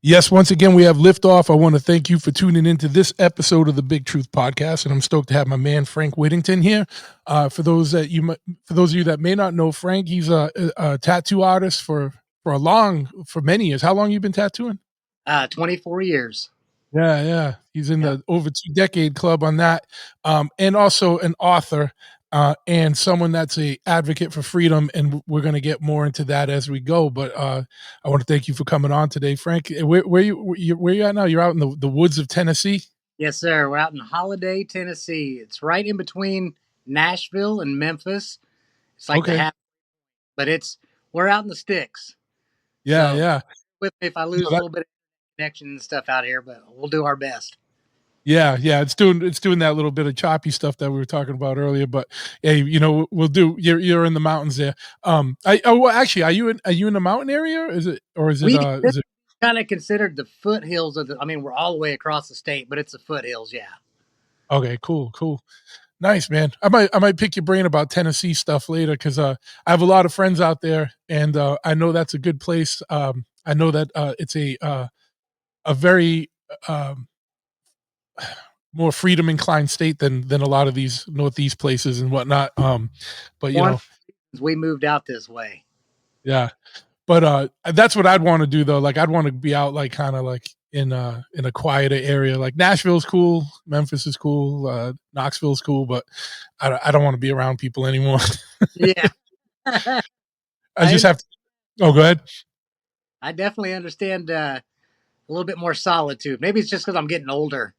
Yes, once again, we have liftoff. I want to thank you for tuning into this episode of the Big Truth Podcast, and I'm stoked to have my man Frank Whittington here. For those of you that may not know Frank, he's a tattoo artist for many years. How long you been tattooing? 24 years. Yeah, yeah. He's in Yep. the over 2 decade club on that. And also an author, and someone that's a advocate for freedom. And we're going to get more into that as we go. But I want to thank you for coming on today, Frank. Where you at now? You're out in the woods of Tennessee. Yes, sir. We're out in Holiday, Tennessee. It's right in between Nashville and Memphis. It's like the Okay. half, but we're out in the sticks. Yeah, So yeah. with me if I No, lose a little bit of connection and stuff out here, but we'll do our best. yeah, yeah, it's doing that little bit of choppy stuff that we were talking about earlier, but hey, we'll do. You're in the mountains there. Well, actually, are you in the mountain area? We Is it kind of considered the foothills of I mean, we're all the way across the state, but it's the foothills. Yeah. okay? Cool, cool, nice, man. I might pick your brain about Tennessee stuff later because I have a lot of friends out there, and I know that's a good place. I know that it's a very um, more freedom inclined state than a lot of these northeast places and whatnot. But One of the reasons we moved out this way. yeah. But that's what I'd want to do though. Like I'd want to be out like kind of like in a quieter area. Like Nashville's cool, Memphis is cool, Knoxville's cool, but I don't want to be around people anymore. Yeah. I just I have to. Oh, go ahead. I definitely understand a little bit more solitude. Maybe it's just because I'm getting older.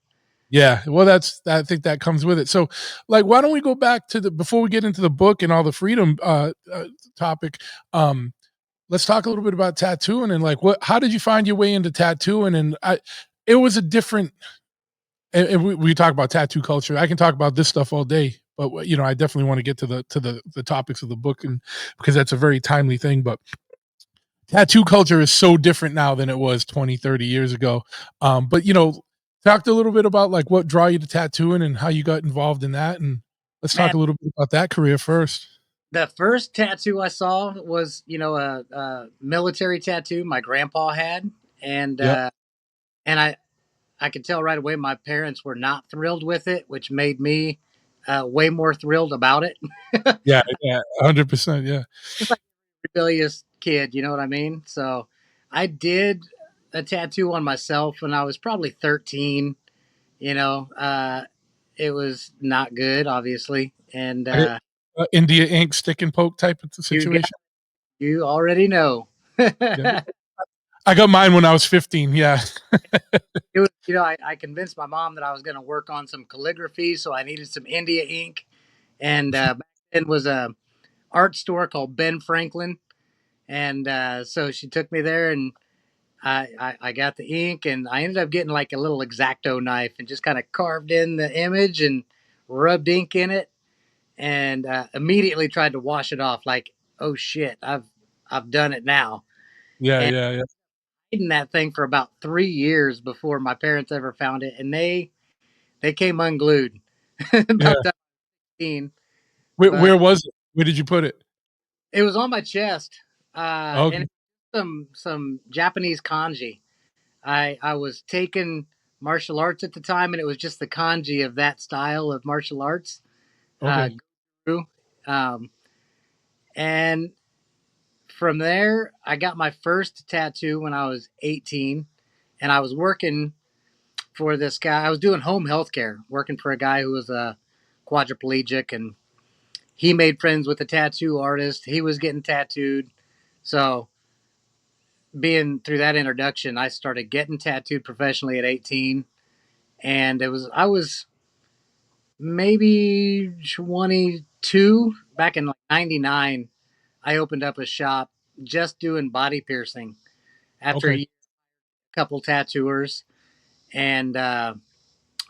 Yeah, well, I think that comes with it. So, like, why don't we go back to the before we get into the book and all the freedom topic? Let's talk a little bit about tattooing and like how did you find your way into tattooing? And it was a different. And we talk about tattoo culture. I can talk about this stuff all day, but I definitely want to get to the topics of the book, and because that's a very timely thing. But tattoo culture is so different now than it was 20, 30 years ago. But talked a little bit about like what draw you to tattooing and how you got involved in that, and let's talk Man, a little bit about that career first. the first tattoo I saw was, a military tattoo my grandpa had, and Yep. I could tell right away my parents were not thrilled with it, which made me way more thrilled about it. Yeah. Yeah. 100%. Yeah. Just like a rebellious kid, you know what I mean? So I did a tattoo on myself when I was probably 13. You know, it was not good, obviously, and India ink stick and poke type of you got situation. you already know. Yeah. I got mine when I was 15. Yeah. It was, I convinced my mom that I was going to work on some calligraphy, so I needed some India ink. And back then was a art store called Ben Franklin, and so she took me there, and I got the ink, and I ended up getting like a little X-Acto knife and just kind of carved in the image and rubbed ink in it, and immediately tried to wash it off. Like, oh shit, I've done it now. Yeah. And Yeah. Yeah. hidden that thing for about 3 years before my parents ever found it, and they came unglued Yeah. about that scene. Where But was it? Where did you put it? it was on my chest, and Okay. some Japanese kanji. I was taking martial arts at the time, and it was just the kanji of that style of martial arts. Uh, Okay. Guru. um, and from there, I got my first tattoo when I was 18, and I was working for this guy. I was doing home health care, working for a guy who was a quadriplegic, and he made friends with a tattoo artist. He was getting tattooed. So, being through that introduction, I started getting tattooed professionally at 18. And I was maybe 22 back in like 99. I opened up a shop just doing body piercing after Okay. a couple tattooers, and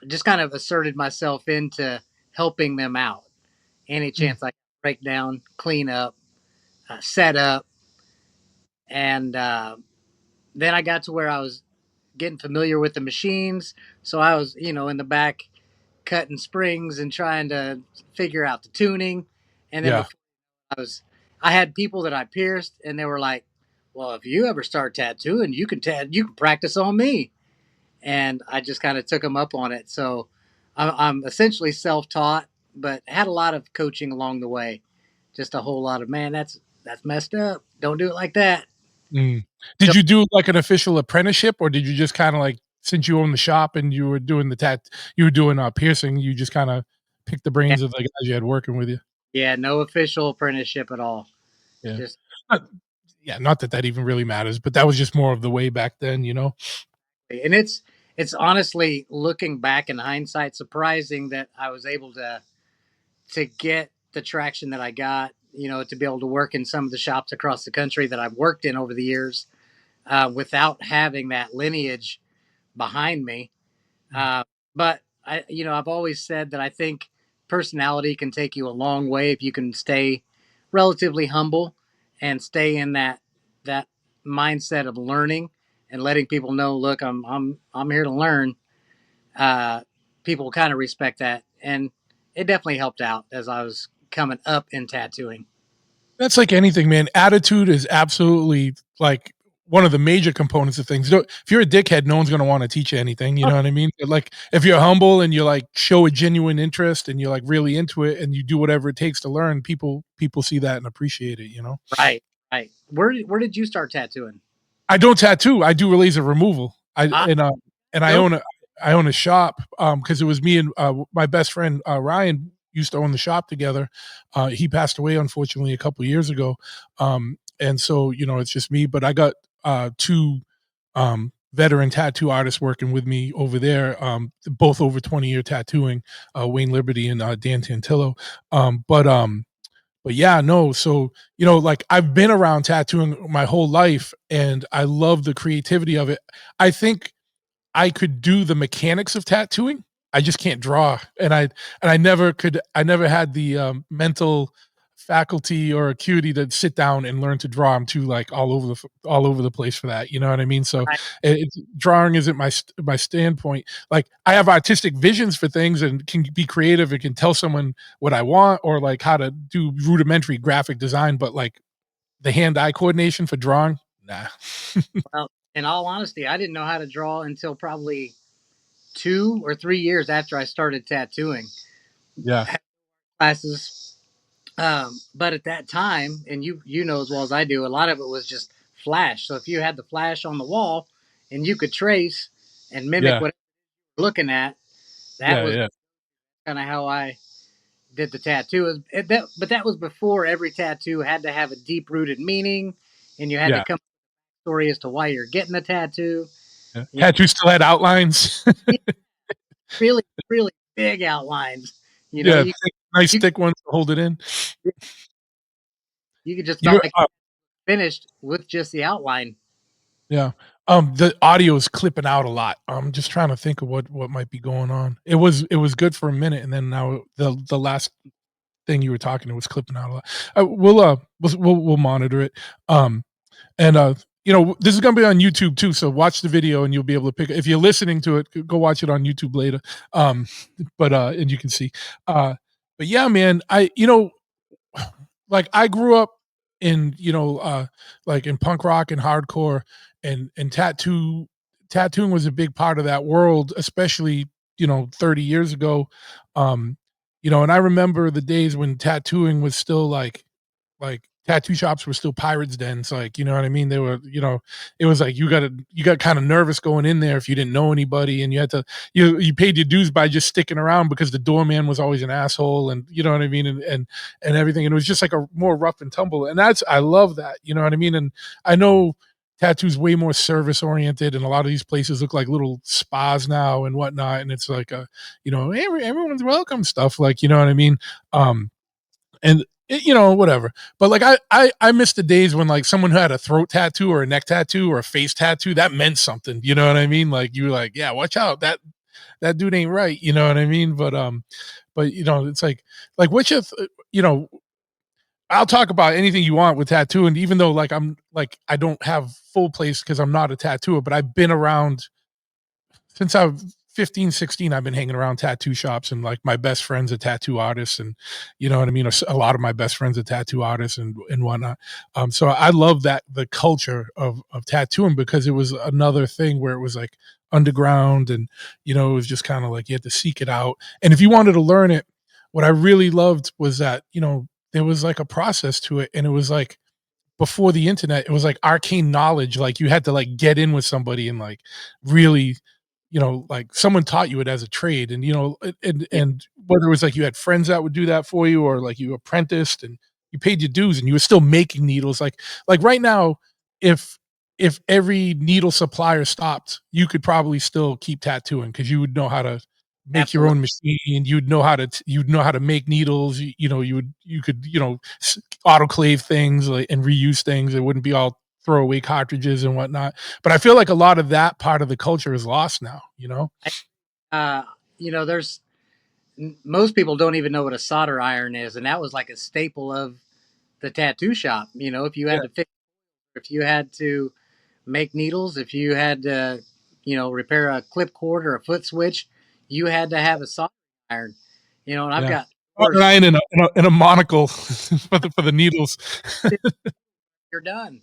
just kind of asserted myself into helping them out any Mm. chance I could break down, clean up, set up, and then I got to where I was getting familiar with the machines. So I was, in the back cutting springs and trying to figure out the tuning. And then Yeah. before I had people that I pierced, and they were like, well, if you ever start tattooing, you can practice on me. And I just kind of took him up on it. So I'm essentially self taught, but had a lot of coaching along the way. Just a whole lot of, man, that's messed up. Don't do it like that. Mm. So Did you do, like, an official apprenticeship, or did you just kinda, like, since you own the shop and you were doing you were doing, piercing, you just kinda picked the yeah, brains of the guys you had working with you? yeah, no official apprenticeship at all. Yeah. Just Not yeah, not that that even really matters, but that was just more of the way back then, you know? and it's honestly looking back in hindsight surprising that I was able to get the traction that I got. You know, to be able to work in some of the shops across the country that I've worked in over the years without having that lineage behind me. Mm. But I've always said that I think personality can take you a long way if you can stay relatively humble and stay in that mindset of learning and letting people know, look, I'm here to learn. Uh, People kind of respect that, and it definitely helped out as I was coming up in tattooing. That's like anything, man. Attitude is absolutely, like, one of the major components of things. Don't if you're a dickhead, no one's gonna wanna teach you anything, you know what I mean? But, like, if you're humble and you, like, show a genuine interest and you're, like, really into it and you do whatever it takes to learn, people see that and appreciate it, you know? Right, right. Where did you start tattooing? I don't tattoo, I do laser removal. Ah, And dope. I own a shop, because it was me and, my best friend, Ryan used to own the shop together. He passed away, unfortunately, a couple years ago, and so, you know, it's just me, but I got, 2, veteran tattoo artists working with me over there, both over 20-year tattooing, Wayne Liberty and, Dan Tantillo, um, but, um but yeah, no, so, you know, like, I've been around tattooing my whole life, and I love the creativity of it. I think I could do the mechanics of tattooing. I just can't draw, I never had the, mental faculty or acuity to sit down and learn to draw. I'm too, like, all over the place for that, you know what I mean? So, Right. it's drawing isn't my standpoint. Like, I have artistic visions for things and can be creative and can tell someone what I want or, like, how to do rudimentary graphic design, but, like, the hand-eye coordination for drawing, nah. Well, in all honesty, I didn't know how to draw until probably 2 or 3 years after I started tattooing. Yeah, I had classes, but at that time, and you know as well as I do, a lot of it was just flash. So if you had the flash on the wall, and you could trace and mimic yeah, what you're looking at, that yeah, was yeah, kind of how I did the tattoo. But that was before every tattoo had to have a deep rooted meaning, and you had to yeah. come up with a story as to why you're getting the tattoo. Yeah. You Tattoo still had outlines. know, really, really big outlines. You know, Yeah, nice you thick ones to hold it in. you could just You felt like finished with just the outline. yeah. The audio is clipping out a lot. I'm just trying to think of what might be going on. It was good for a minute, and then now the last thing you were talking, it was clipping out a lot. We'll monitor it. Um, and, you know, this is gonna be on YouTube too, so watch the video and you'll be able to pick if you're listening to it, go watch it on YouTube later. Um, and you can see. Uh, but yeah, man, like, I grew up in, like, in punk rock and hardcore and tattooing was a big part of that world, especially, 30 years ago. Um, and I remember the days when tattooing was still like tattoo shops were still pirates dens, like, you know what I mean? They were, it was like you got kind of nervous going in there if you didn't know anybody and you had to you paid your dues by just sticking around because the doorman was always an asshole and you know what I mean and everything. And it was just like a more rough and tumble. And I love that, you know what I mean? And I know tattoo's way more service oriented and a lot of these places look like little spas now and whatnot. And it's like everyone's welcome stuff, like, you know what I mean? And whatever. But like I miss the days when like someone who had a throat tattoo or a neck tattoo or a face tattoo that meant something. You know what I mean? Like you were like, yeah, watch out, that dude ain't right. You know what I mean? But it's like what's your I'll talk about anything you want with tattooing, even though like I'm like I don't have full place because I'm not a tattooer, but I've been around since I've 15, 16, I've been hanging around tattoo shops, and like my best friend's a tattoo artist, and you know what I mean? A lot of my best friends are tattoo artists and whatnot. So I love that the culture of tattooing because it was another thing where it was like underground and it was just kind of like you had to seek it out. And if you wanted to learn it, what I really loved was that, there was like a process to it, and it was like before the internet, it was like arcane knowledge. Like you had to like get in with somebody and like really, like someone taught you it as a trade. And Yeah, and whether it was like you had friends that would do that for you, or like you apprenticed and you paid your dues and you were still making needles. Like right now, if every needle supplier stopped, you could probably still keep tattooing because you would know how to make your absolutely. own machine. You'd know how to make needles. You could autoclave things like and reuse things. It wouldn't be all throwaway cartridges and whatnot. But I feel like a lot of that part of the culture is lost now, you know? I, there's most people don't even know what a solder iron is, and that was like a staple of the tattoo shop. If you Yeah, had to fix, if you had to make needles, if you had to, repair a clip cord or a foot switch, you had to have a soldering iron. And I've yeah. got Oh, and horse. I in a monocle for the needles. You're done.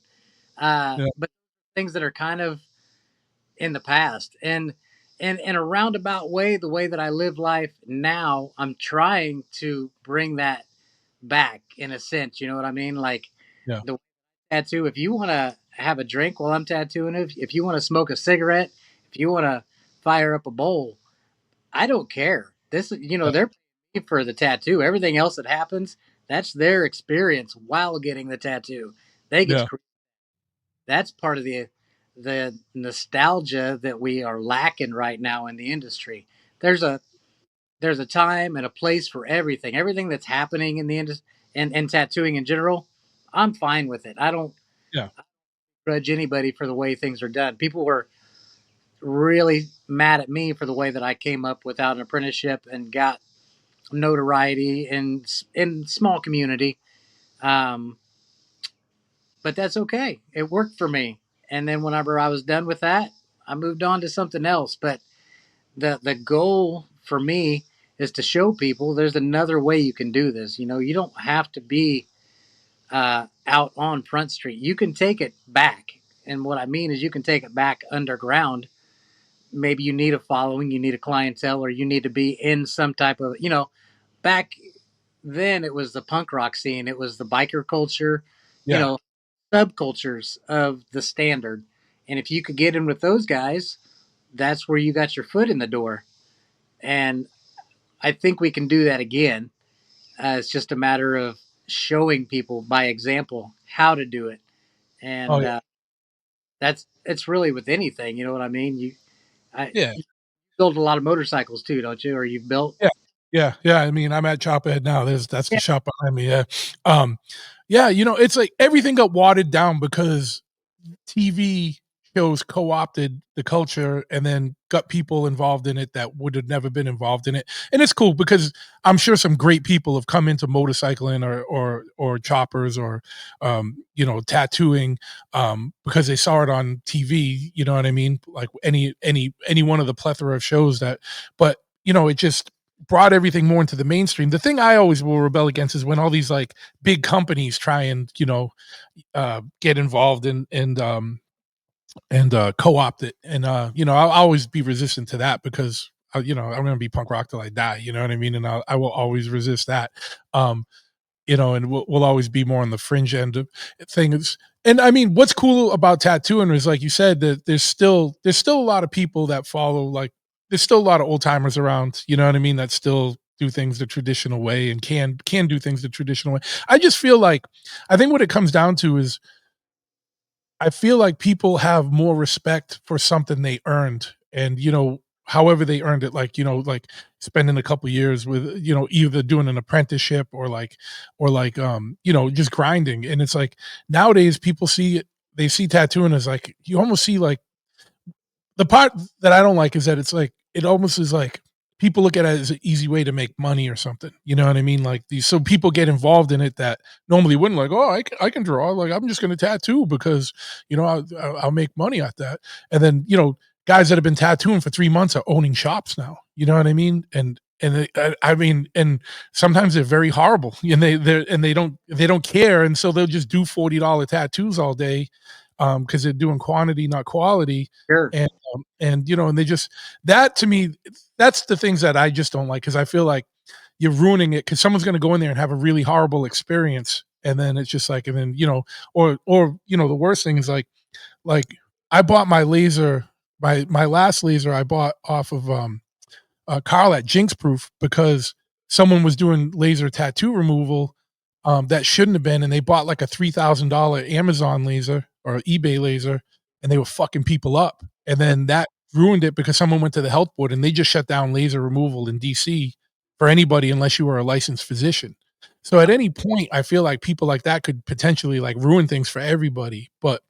Yeah, But things that are kind of in the past, and in a roundabout way, the way that I live life now, I'm trying to bring that back in a sense. You know what I mean? Like yeah, the tattoo. If you want to have a drink while I'm tattooing, if you want to smoke a cigarette, if you want to fire up a bowl, I don't care. yeah, They're paying for the tattoo. Everything else that happens, that's their experience while getting the tattoo. They get to yeah. That's part of the nostalgia that we are lacking right now in the industry. There's a there's a time and a place for everything. Everything that's happening in the industry and tattooing in general, I'm fine with it. I don't Yeah. grudge anybody for the way things are done. People were really mad at me for the way that I came up without an apprenticeship and got notoriety in small community. Um, but that's okay. It worked for me. And then whenever I was done with that, I moved on to something else. But the goal for me is to show people there's another way you can do this. You don't have to be out on Front Street. You can take it back. And what I mean is you can take it back underground. Maybe you need a following, you need a clientele, or you need to be in some type of, back then it was the punk rock scene, it was the biker culture, you Yeah. know, subcultures of the standard. And if you could get in with those guys, that's where you got your foot in the door. And I think we can do that again. It's just a matter of showing people by example how to do it. Oh, And yeah. it's really with anything, you know what I mean? Yeah. You build a lot of motorcycles too, don't you? Or you've built. Yeah. Yeah, yeah, I mean, I'm at Chopperhead now, that's the Yeah, shop behind me, yeah. Um, yeah, it's like everything got watered down because TV shows co-opted the culture and then got people involved in it that would have never been involved in it. And it's cool because I'm sure some great people have come into motorcycling or choppers or tattooing because they saw it on TV, you know what I mean? Like any one of the plethora of shows that but it just brought everything more into the mainstream. The thing I always will rebel against is when all these like big companies try and, get involved and co-opt it. And I'll always be resistant to that because I'm gonna be punk rock till I die. You know what I mean? And I will always resist that. Um, and we'll always be more on the fringe end of things. And I mean, what's cool about tattooing is, like you said, that there's still a lot of people that follow. Like, there's still a lot of old timers around. You know what I mean? That still do things the traditional way and can do things the traditional way. I just feel like I think what it comes down to is I feel like people have more respect for something they earned and, however they earned it, like, like spending a couple years with, either doing an apprenticeship or just grinding. And it's like nowadays people they see tattooing as like, you almost see like the part that I don't like is that it's like it almost is like people look at it as an easy way to make money or something. You know what I mean? Like these, so people get involved in it that normally wouldn't. Like, oh, I can draw. Like, I'm just going to tattoo because I'll make money at that. And then guys that have been tattooing for 3 months are owning shops now. You know what I mean? I mean, and sometimes they're very horrible, and they don't care, and so they'll just do $40 tattoos all day, because they're doing quantity, not quality, Sure. and and they just that to me, that's the things that I just don't like because I feel like you're ruining it because someone's going to go in there and have a really horrible experience, and then it's just like, and then the worst thing is like I bought my laser, my last laser I bought off of Carl at Jinx Proof because someone was doing laser tattoo removal that shouldn't have been, and they bought like a $3,000 Amazon laser or eBay laser, and they were fucking people up, and then that ruined it because someone went to the health board and they just shut down laser removal in DC for anybody unless you were a licensed physician. So at any point, I feel like people like that could potentially like ruin things for everybody. But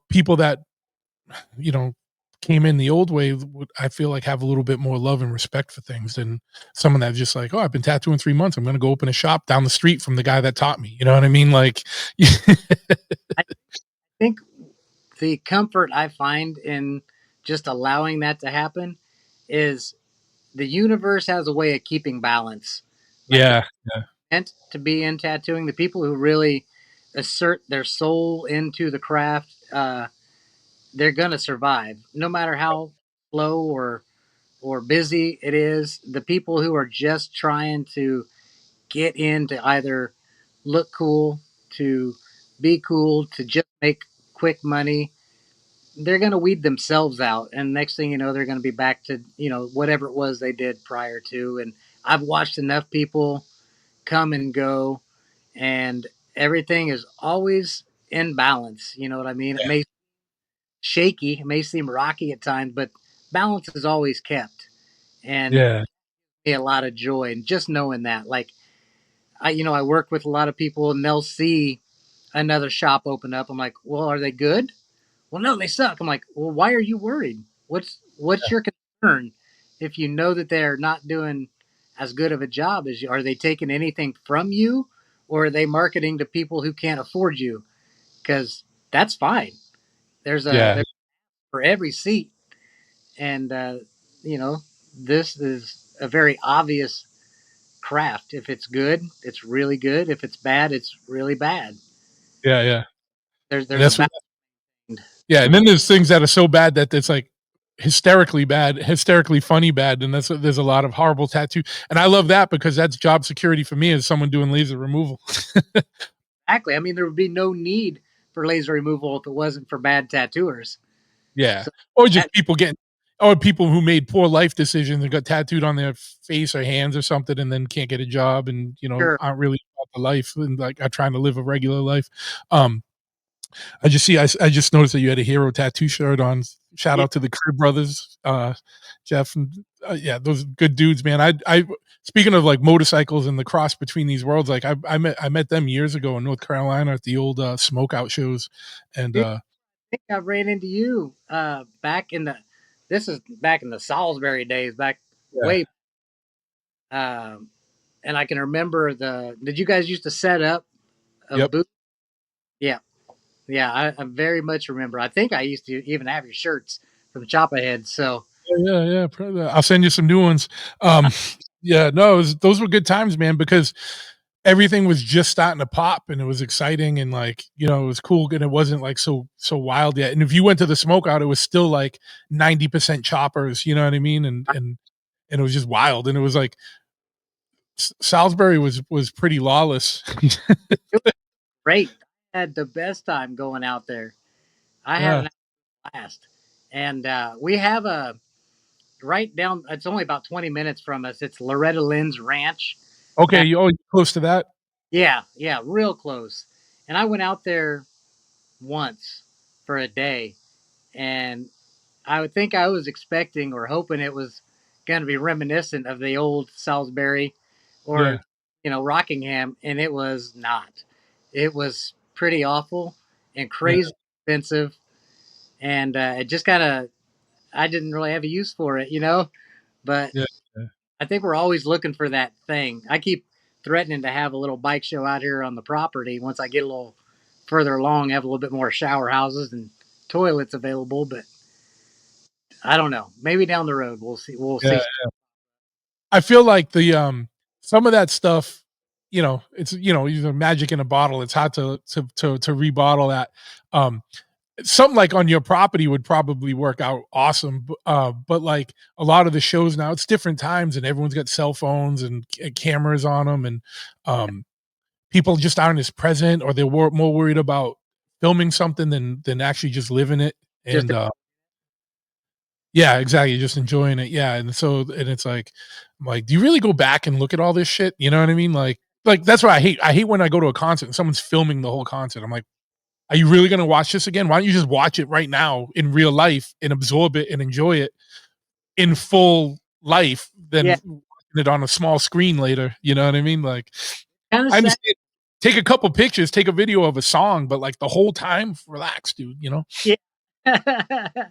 people that you know, came in the old way would I feel like have a little bit more love and respect for things than someone that's just like, "Oh, I've been tattooing 3 months. I'm gonna go open a shop down the street from the guy that taught me." You know what I mean? Like I think the comfort I find in just allowing that to happen is the universe has a way of keeping balance. Like the Yeah, yeah, meant to be in tattooing, the people who really assert their soul into the craft, they're gonna survive, no matter how slow or busy it is. The people who are just trying to get in to either look cool, to be cool, to just make quick money, they're going to weed themselves out. And next thing you know, they're going to be back to, whatever it was they did prior to. And I've watched enough people come and go, and everything is always in balance. You know what I mean? It may shaky, it may seem rocky at times, but balance is always kept. And yeah, a lot of joy and just knowing that, like, I work with a lot of people and they'll see another shop open up. I'm like, well, are they good? Well, no, they suck. I'm like, well, why are you worried? What's yeah, your concern if you know that they're not doing as good of a job as you? Are they taking anything from you, or are they marketing to people who can't afford you? Because that's fine. yeah, There's for every seat, and you know, this is a very obvious craft. If it's good, it's really good. If it's bad, it's really bad. yeah, yeah. And There's a that's what balance. yeah, and then there's things that are so bad that it's like hysterically bad, hysterically funny bad, and there's a lot of horrible tattoo, and I love that because that's job security for me as someone doing laser removal. Exactly. I mean, there would be no need for laser removal if it wasn't for bad tattooers. Yeah, So or just that people who made poor life decisions and got tattooed on their face or hands or something and then can't get a job and, sure. aren't really about the life and, like, are trying to live a regular life. Um, I just noticed that you had a Hero tattoo shirt on. Shout Yeah, out to the Crib brothers, Jeff and, yeah, those good dudes, man. I speaking of, like, motorcycles and the cross between these worlds, like, I met them years ago in North Carolina at the old, smoke out shows, and, I think I ran into you back in the. This is back in the Salisbury days, back yeah. way. Um, and I can remember the. Did you guys used to set up a Yep. booth? Yeah, yeah. I very much remember. I think I used to even have your shirts from Chop Ahead. So Yeah, yeah, I'll send you some new ones. Um, yeah, no, those were good times, man, because everything was just starting to pop and it was exciting and like, it was cool and it wasn't like so wild yet. And if you went to the smokeout, it was still like 90% choppers, you know what I mean? And it was just wild. And it was like Salisbury was pretty lawless. it was great. I had the best time going out there. I had Yeah. an blast, and we have a right down. It's only about 20 minutes from us. It's Loretta Lynn's ranch. Okay, you're close to that? Yeah, yeah, real close. And I went out there once for a day, and I would think I was expecting or hoping it was going to be reminiscent of the old Salisbury Yeah. or, Rockingham, and it was not. It was pretty awful and Yeah, crazy expensive, and it just kind of, I didn't really have a use for it, but yeah, yeah. I think we're always looking for that thing. I keep threatening to have a little bike show out here on the property once I get a little further along, have a little bit more shower houses and toilets available. But I don't know. Maybe down the road we'll see. We'll Yeah. see. I feel like the some of that stuff, it's magic in a bottle. It's hard to rebottle that. Um Something like on your property would probably work out awesome. But like a lot of the shows now, it's different times and everyone's got cell phones and cameras on them, and um people just aren't as present, or they're more worried about filming something than actually just living it. Just And yeah, exactly, just enjoying it, yeah. And it's like, I'm like, "Do you really go back and look at all this shit?" You know what I mean? Like, that's what I hate when I go to a concert and someone's filming the whole concert. I'm like, "Are you really gonna watch this again? Why don't you just watch it right now in real life and absorb it and enjoy it in full life than yeah, watching it on a small screen later?" You know what I mean? Like, kind of I sad. understand, take a couple pictures, take a video of a song, but, like, the whole time, relax, dude, you know? Yeah. Yeah,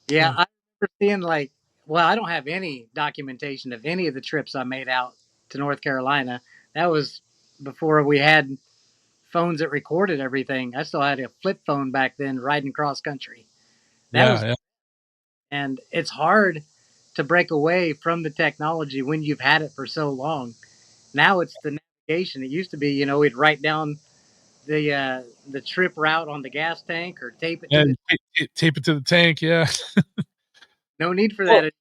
Yeah, I remember seeing like, well, I don't have any documentation of any of the trips I made out to North Carolina. That was before we had phones that recorded everything. I still had a flip phone back then riding cross country. That yeah, was, yeah. and it's hard to break away from the technology when you've had it for so long. Now it's the navigation. It used to be, we'd write down the trip route on the gas tank or tape it to Yeah, the. you tape it to the tank, yeah. No need for Or that.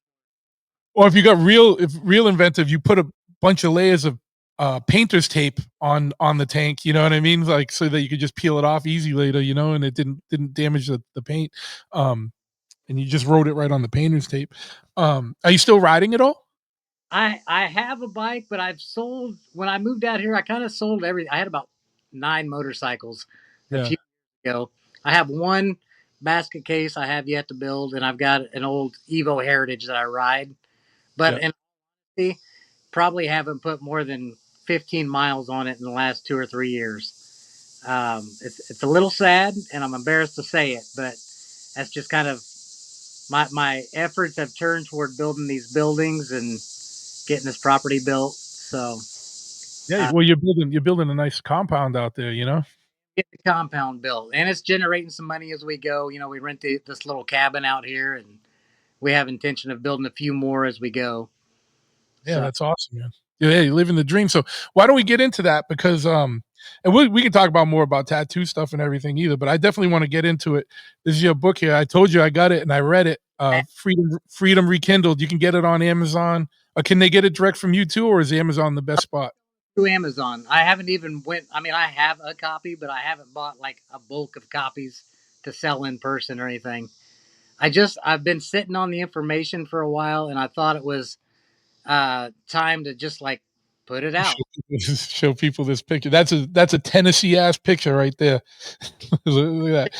or if you got if real inventive, you put a bunch of layers of, painter's tape on the tank, you know what I mean? Like, so that you could just peel it off easy later, and it didn't damage the paint, and you just wrote it right on the painter's tape. Are you still riding at all? I have a bike, but I've sold when I moved out here. I kind of sold everything. I had about 9 motorcycles a Yeah, few years ago. I have one basket case I have yet to build, and I've got an old Evo Heritage that I ride. But yeah. in honesty, probably haven't put more than 15 miles on it in the last 2 or 3 years. It's a little sad, and I'm embarrassed to say it, but that's just kind of my efforts have turned toward building these buildings and getting this property built. So Yeah, uh, well, you're building a nice compound out there, you know? get the compound built, and it's generating some money as we go. We rent this little cabin out here, and we have intention of building a few more as we go. Yeah, So that's awesome, man. Yeah, you're living the dream. So why don't we get into that? Because and we can talk about more about tattoo stuff and everything either, but I definitely want to get into it. This is your book here. I told you I got it and I read it. Freedom Rekindled. You can get it on Amazon. Can they get it direct from you too, or is Amazon the best spot? through Amazon, I haven't even went. I mean, I have a copy, but I haven't bought like a bulk of copies to sell in person or anything. I've been sitting on the information for a while, and I thought it was time to just like put it out. Show people this picture. That's a Tennessee ass picture right there. Look at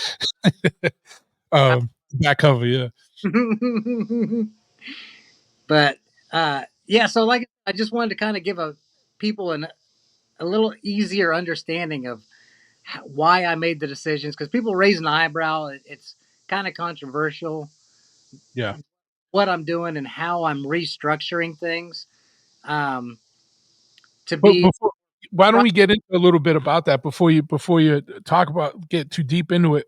that. Back cover, yeah. But yeah, so like I just wanted to kind of give a people a little easier understanding of why I made the decisions because people raise an eyebrow. It's kind of controversial Yeah. what I'm doing and how I'm restructuring things um, to But be. before, why don't we get into a little bit about that before you talk about get too deep into it?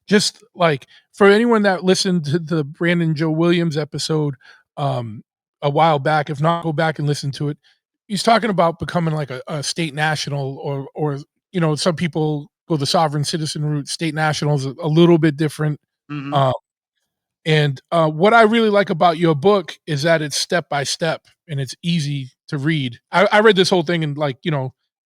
Just like for anyone that listened to the Brandon Joe Williams episode um, a while back, if not, go back and listen to it. He's talking about becoming like a state national, or some people go the sovereign citizen route. State national is a little bit different. Mhm. Um, and what I really like about your book is that it's step by step and it's easy to read. I read this whole thing in like,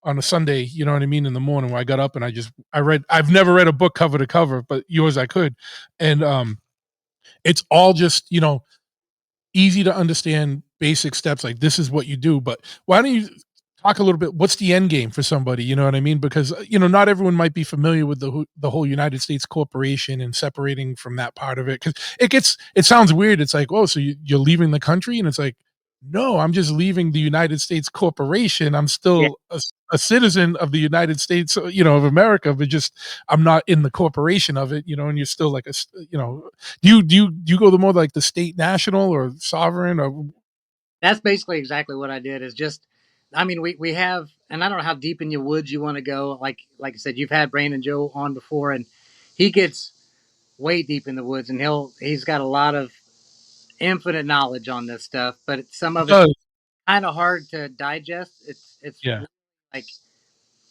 on a Sunday, you know what I mean, in the morning when I got up and I read. I've never read a book cover to cover, but yours I could. And it's all just, easy to understand basic steps, like this is what you do. But why don't you talk a little bit, what's the end game for somebody, you know what I mean? Because not everyone might be familiar with the whole United States corporation and separating from that part of it, because it sounds weird. It's like, oh, so you're leaving the country, and it's like, no, I'm just leaving the United States corporation. I'm Yeah, still a citizen of the United States, of America, but just I'm not in the corporation of it, and you're still like do you go the more like the state national or sovereign or that's basically exactly what I did. Is just, I mean, we have, and I don't know how deep in your woods you want to go. Like I said, you've had Brandon Joe on before, and he gets way deep in the woods, and he's got a lot of infinite knowledge on this stuff, but some He of it's does. kind of hard to digest. It's Yeah. like,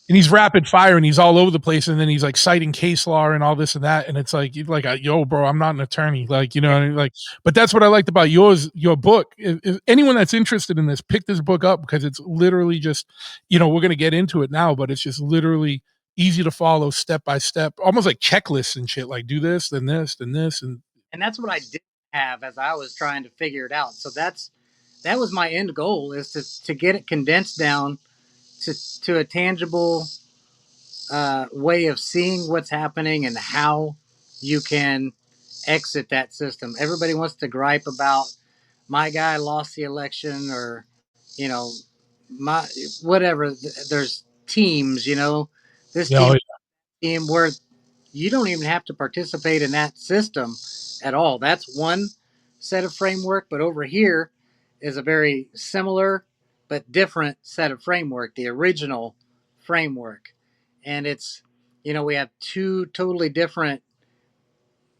And he's rapid fire and he's all over the place, and then he's like citing case law and all this and that, and it's like, you're like, yo, bro, I'm not an attorney, like, you know yeah. what I mean? Like, but that's what I liked about your book. If anyone that's interested in this, pick this book up, because it's literally just, we're gonna get into it now, but it's just literally easy to follow, step by step, almost like checklists and shit, like do this, then this, then this, and And that's what I did have as I was trying to figure it out. So that was my end goal, is to get it condensed down to a tangible way of seeing what's happening and how you can exit that system. Everybody wants to gripe about my guy lost the election, or you know my whatever. There's teams, this you know, team where you don't even have to participate in that system at all. That's one set of framework, but over here is a very similar but different set of framework, the original framework. And we have two totally different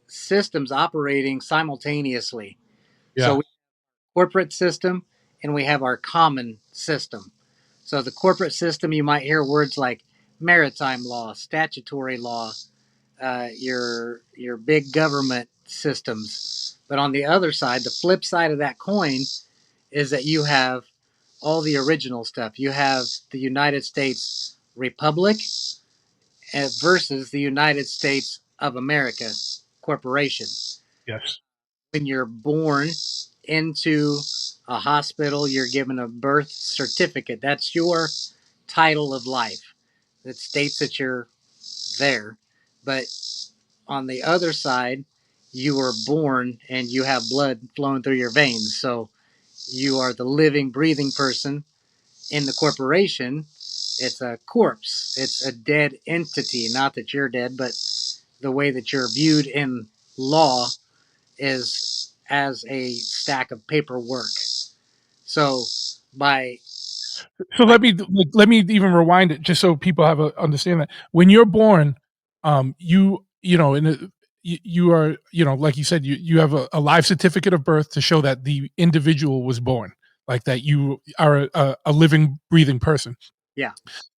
systems operating simultaneously. So yeah, we have corporate system and we have our common system. So the corporate system, you might hear words like maritime law, statutory law, your big government systems. But on the other side, the flip side of that coin is that you have all the original stuff. You have the United States Republic versus the United States of America Corporation. yes, When you're born into a hospital, you're given a birth certificate. That's your title of life that states that you're there. But on the other side, you were born and you have blood flowing through your veins. So you are the living, breathing person. In the corporation, it's a corpse, it's a dead entity. Not that you're dead, but the way that you're viewed in law is as a stack of paperwork. So by so by let me even rewind it, just so people have a understand that when you're born, you know in a, you are, like you said, you have a live certificate of birth to show that the individual was born, like that you are a living breathing person. yeah,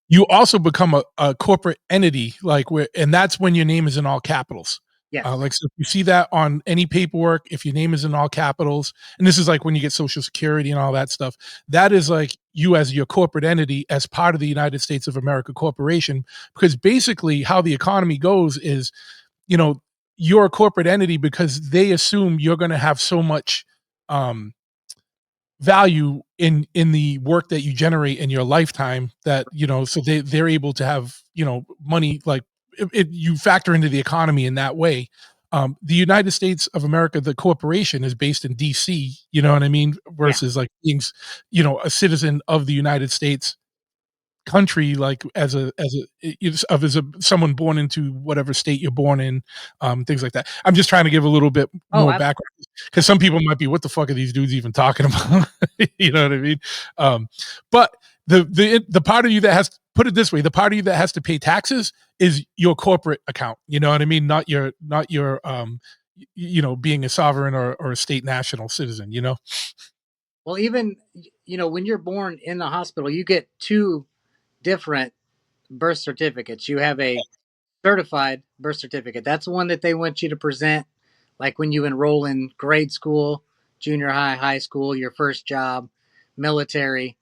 You also become a corporate entity, like where, and that's when your name is in all capitals. yes, Like, so if you see that on any paperwork, if your name is in all capitals, and this is like when you get Social Security and all that stuff, that is like you as your corporate entity as part of the United States of America Corporation. Because basically, how the economy goes is, you know, you're a corporate entity because they assume you're going to have so much um, value in the work that you generate in your lifetime, that, so they're able to have, money, like you factor into the economy in that way. The United States of America, the corporation, is based in DC, you know what I mean, yeah. versus like being, a citizen of the United States country, like as a someone born into whatever state you're born in, things like that. I'm just trying to give a little bit Oh, more background, because some people might be, what the fuck are these dudes even talking about? You know what I mean? But the part of you that has, put it this way, the part of you that has to pay taxes is your corporate account, you know what I mean, not your being a sovereign or a state national citizen, well, even when you're born in the hospital, you get two different birth certificates. You have a certified birth certificate. That's the one that they want you to present, like when you enroll in grade school, junior high, high school, your first job, military,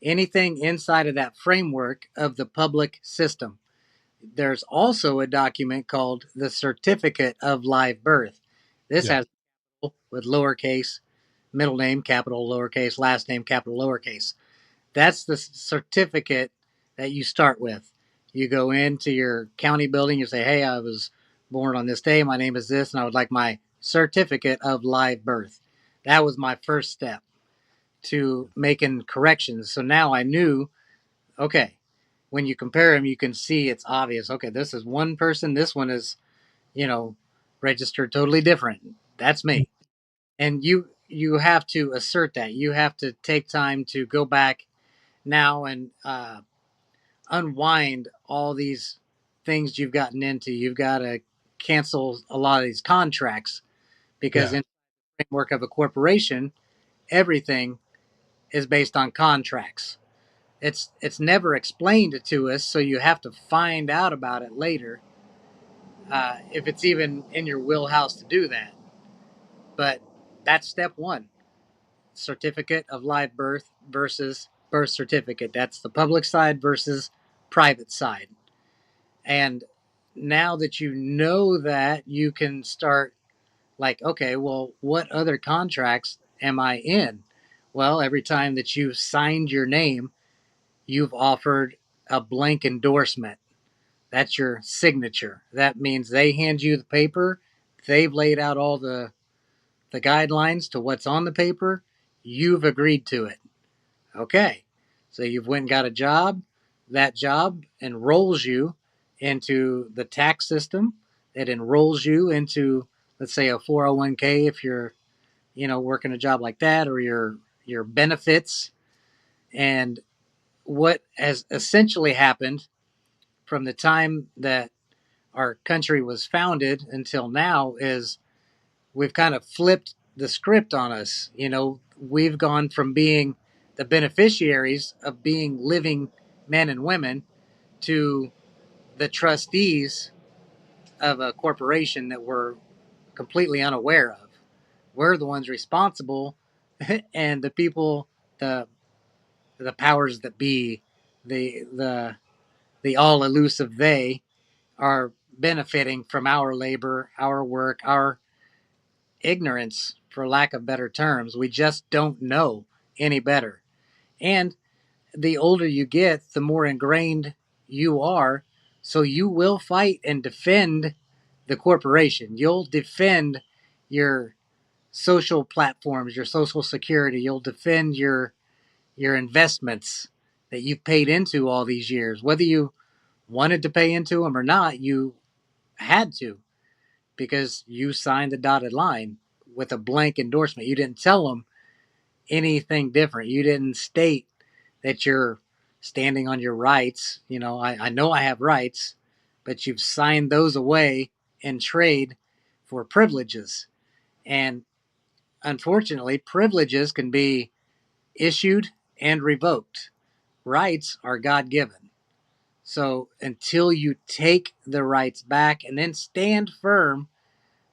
anything inside of that framework of the public system. There's also a document called the Certificate of Live Birth. This Yeah. has with lowercase, middle name, capital, lowercase, last name, capital, lowercase. That's the certificate that you start with. You go into your county building, you say, hey, I was born on this day, my name is this, and I would like my certificate of live birth. That was my first step to making corrections. So now I knew, okay, when you compare them, you can see it's obvious. Okay, this is one person, this one is, you know, registered totally different. That's me. And you have to assert that. You have to take time to go back now and unwind all these things you've gotten into. You've got to cancel a lot of these contracts because Yeah. in the framework of a corporation, everything is based on contracts. It's never explained to us, so you have to find out about it later, if it's even in your wheelhouse to do that. But that's step one: certificate of live birth versus birth certificate. That's the public side versus private side. And now that you know that, you can start like, okay, well, what other contracts am I in? Well, every time that you've signed your name, you've offered a blank endorsement. That's your signature. That means they hand you the paper. They've laid out all the guidelines to what's on the paper. You've agreed to it. Okay. So you've went and got a job. That job enrolls you into the tax system. It enrolls you into, let's say, a 401k if you're, working a job like that, or your benefits. And what has essentially happened from the time that our country was founded until now is we've kind of flipped the script on us. We've gone from being the beneficiaries of being living men and women to the trustees of a corporation that we're completely unaware of. We're the ones responsible, and the people, the the powers that be, the all elusive they, are benefiting from our labor, our work, our ignorance, for lack of better terms. We just don't know any better. And the older you get, the more ingrained you are. So you will fight and defend the corporation. You'll defend your social platforms, your social security. You'll defend your investments that you've paid into all these years. Whether you wanted to pay into them or not, you had to, because you signed the dotted line with a blank endorsement. You didn't tell them anything different. You didn't state that you're standing on your rights. I know I have rights, but you've signed those away in trade for privileges. And unfortunately, privileges can be issued and revoked. Rights are God given. So until you take the rights back and then stand firm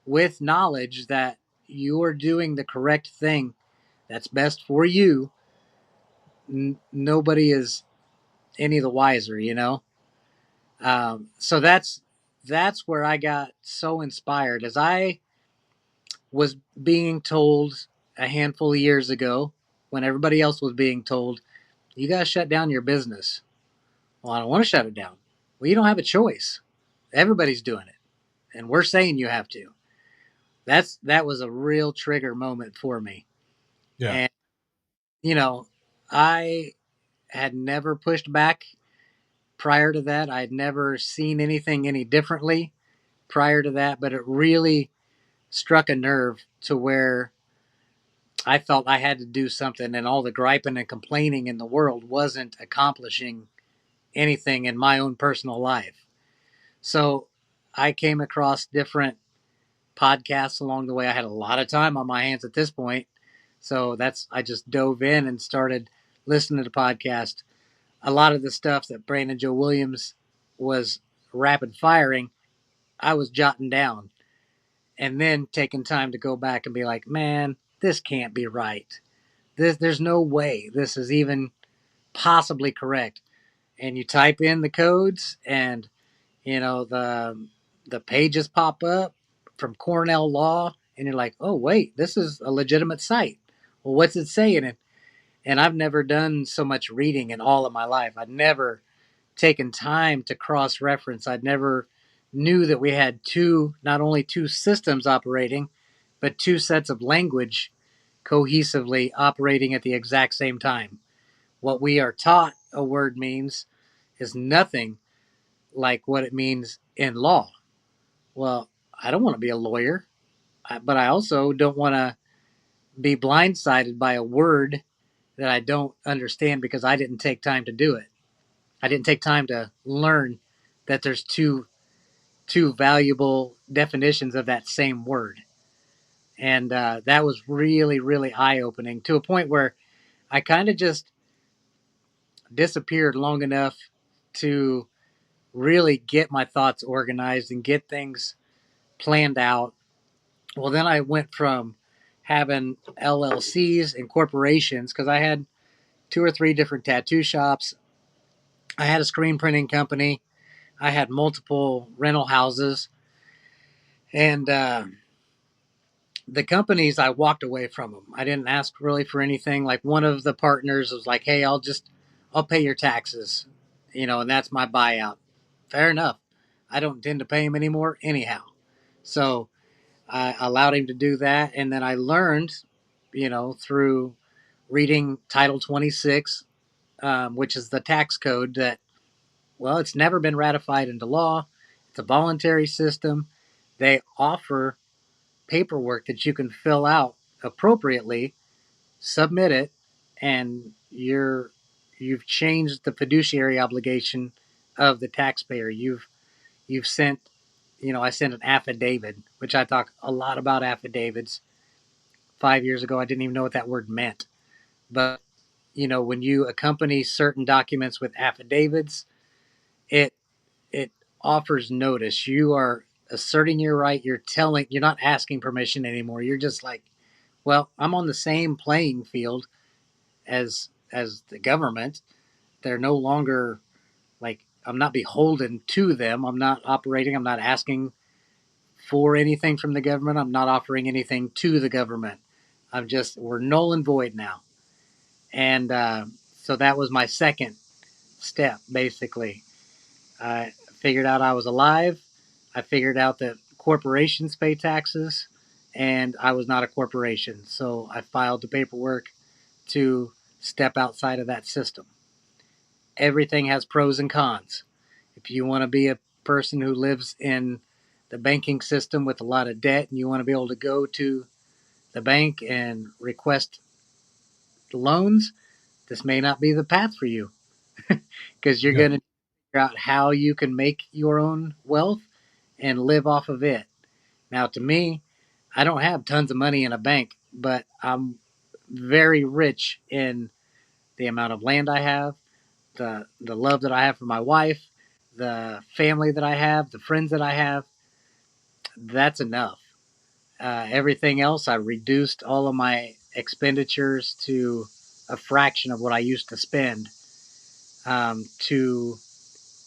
with knowledge that you are doing the correct thing that's best for you, nobody is any the wiser. So that's where I got so inspired, as I was being told a handful of years ago, when everybody else was being told, you got to shut down your business. Well, I don't want to shut it down. Well, you don't have a choice. Everybody's doing it, and we're saying you have to. That was a real trigger moment for me. Yeah. And you know, I had never pushed back prior to that. I had never seen anything any differently prior to that, but it really struck a nerve to where I felt I had to do something, and all the griping and complaining in the world wasn't accomplishing anything in my own personal life. So I came across different podcasts along the way. I had a lot of time on my hands at this point. So I just dove in and started listening to podcasts. A lot of the stuff that Brandon Joe Williams was rapid firing, I was jotting down and then taking time to go back and be like, man, this can't be right. There's no way this is even possibly correct. And you type in the codes, and the pages pop up from Cornell Law, and you're like, oh wait, this is a legitimate site. Well, what's it saying? And I've never done so much reading in all of my life. I'd never taken time to cross reference. I'd never knew that we had not only two systems operating, but two sets of language cohesively operating at the exact same time. What we are taught a word means is nothing like what it means in law. Well, I don't want to be a lawyer, but I also don't want to be blindsided by a word that I don't understand because I didn't take time to do it. I didn't take time to learn that there's two two valuable definitions of that same word. And that was really, really eye opening to a point where I kind of just disappeared long enough to really get my thoughts organized and get things planned out. Well, then I went from having LLCs and corporations because I had two or three different tattoo shops. I had a screen printing company. I had multiple rental houses. And the companies, I walked away from them. I didn't ask really for anything. Like one of the partners was like, "Hey, I'll pay your taxes, and that's my buyout." Fair enough. I don't intend to pay him anymore anyhow. So I allowed him to do that. And then I learned, through reading Title 26, which is the tax code that, well, it's never been ratified into law. It's a voluntary system. They offer paperwork that you can fill out appropriately, submit it, and you've changed the fiduciary obligation of the taxpayer. You've sent, I sent an affidavit, which I talk a lot about affidavits. 5 years ago, I didn't even know what that word meant. But, when you accompany certain documents with affidavits, it it offers notice. You are asserting your right. You're not asking permission anymore. You're just like, well, I'm on the same playing field as the government. They're no longer like, I'm not beholden to them. I'm not operating. I'm not asking for anything from the government. I'm not offering anything to the government. We're null and void now. And so that was my second step, basically. I figured out I was alive. I figured out that corporations pay taxes, and I was not a corporation. So I filed the paperwork to step outside of that system. Everything has pros and cons. If you want to be a person who lives in the banking system with a lot of debt and you want to be able to go to the bank and request loans, this may not be the path for you because you're Yeah. going to figure out how you can make your own wealth and live off of it. Now, to me, I don't have tons of money in a bank, but I'm very rich in the amount of land I have, the love that I have for my wife, the family that I have, the friends that I have. That's enough. Everything else, I reduced all of my expenditures to a fraction of what I used to spend to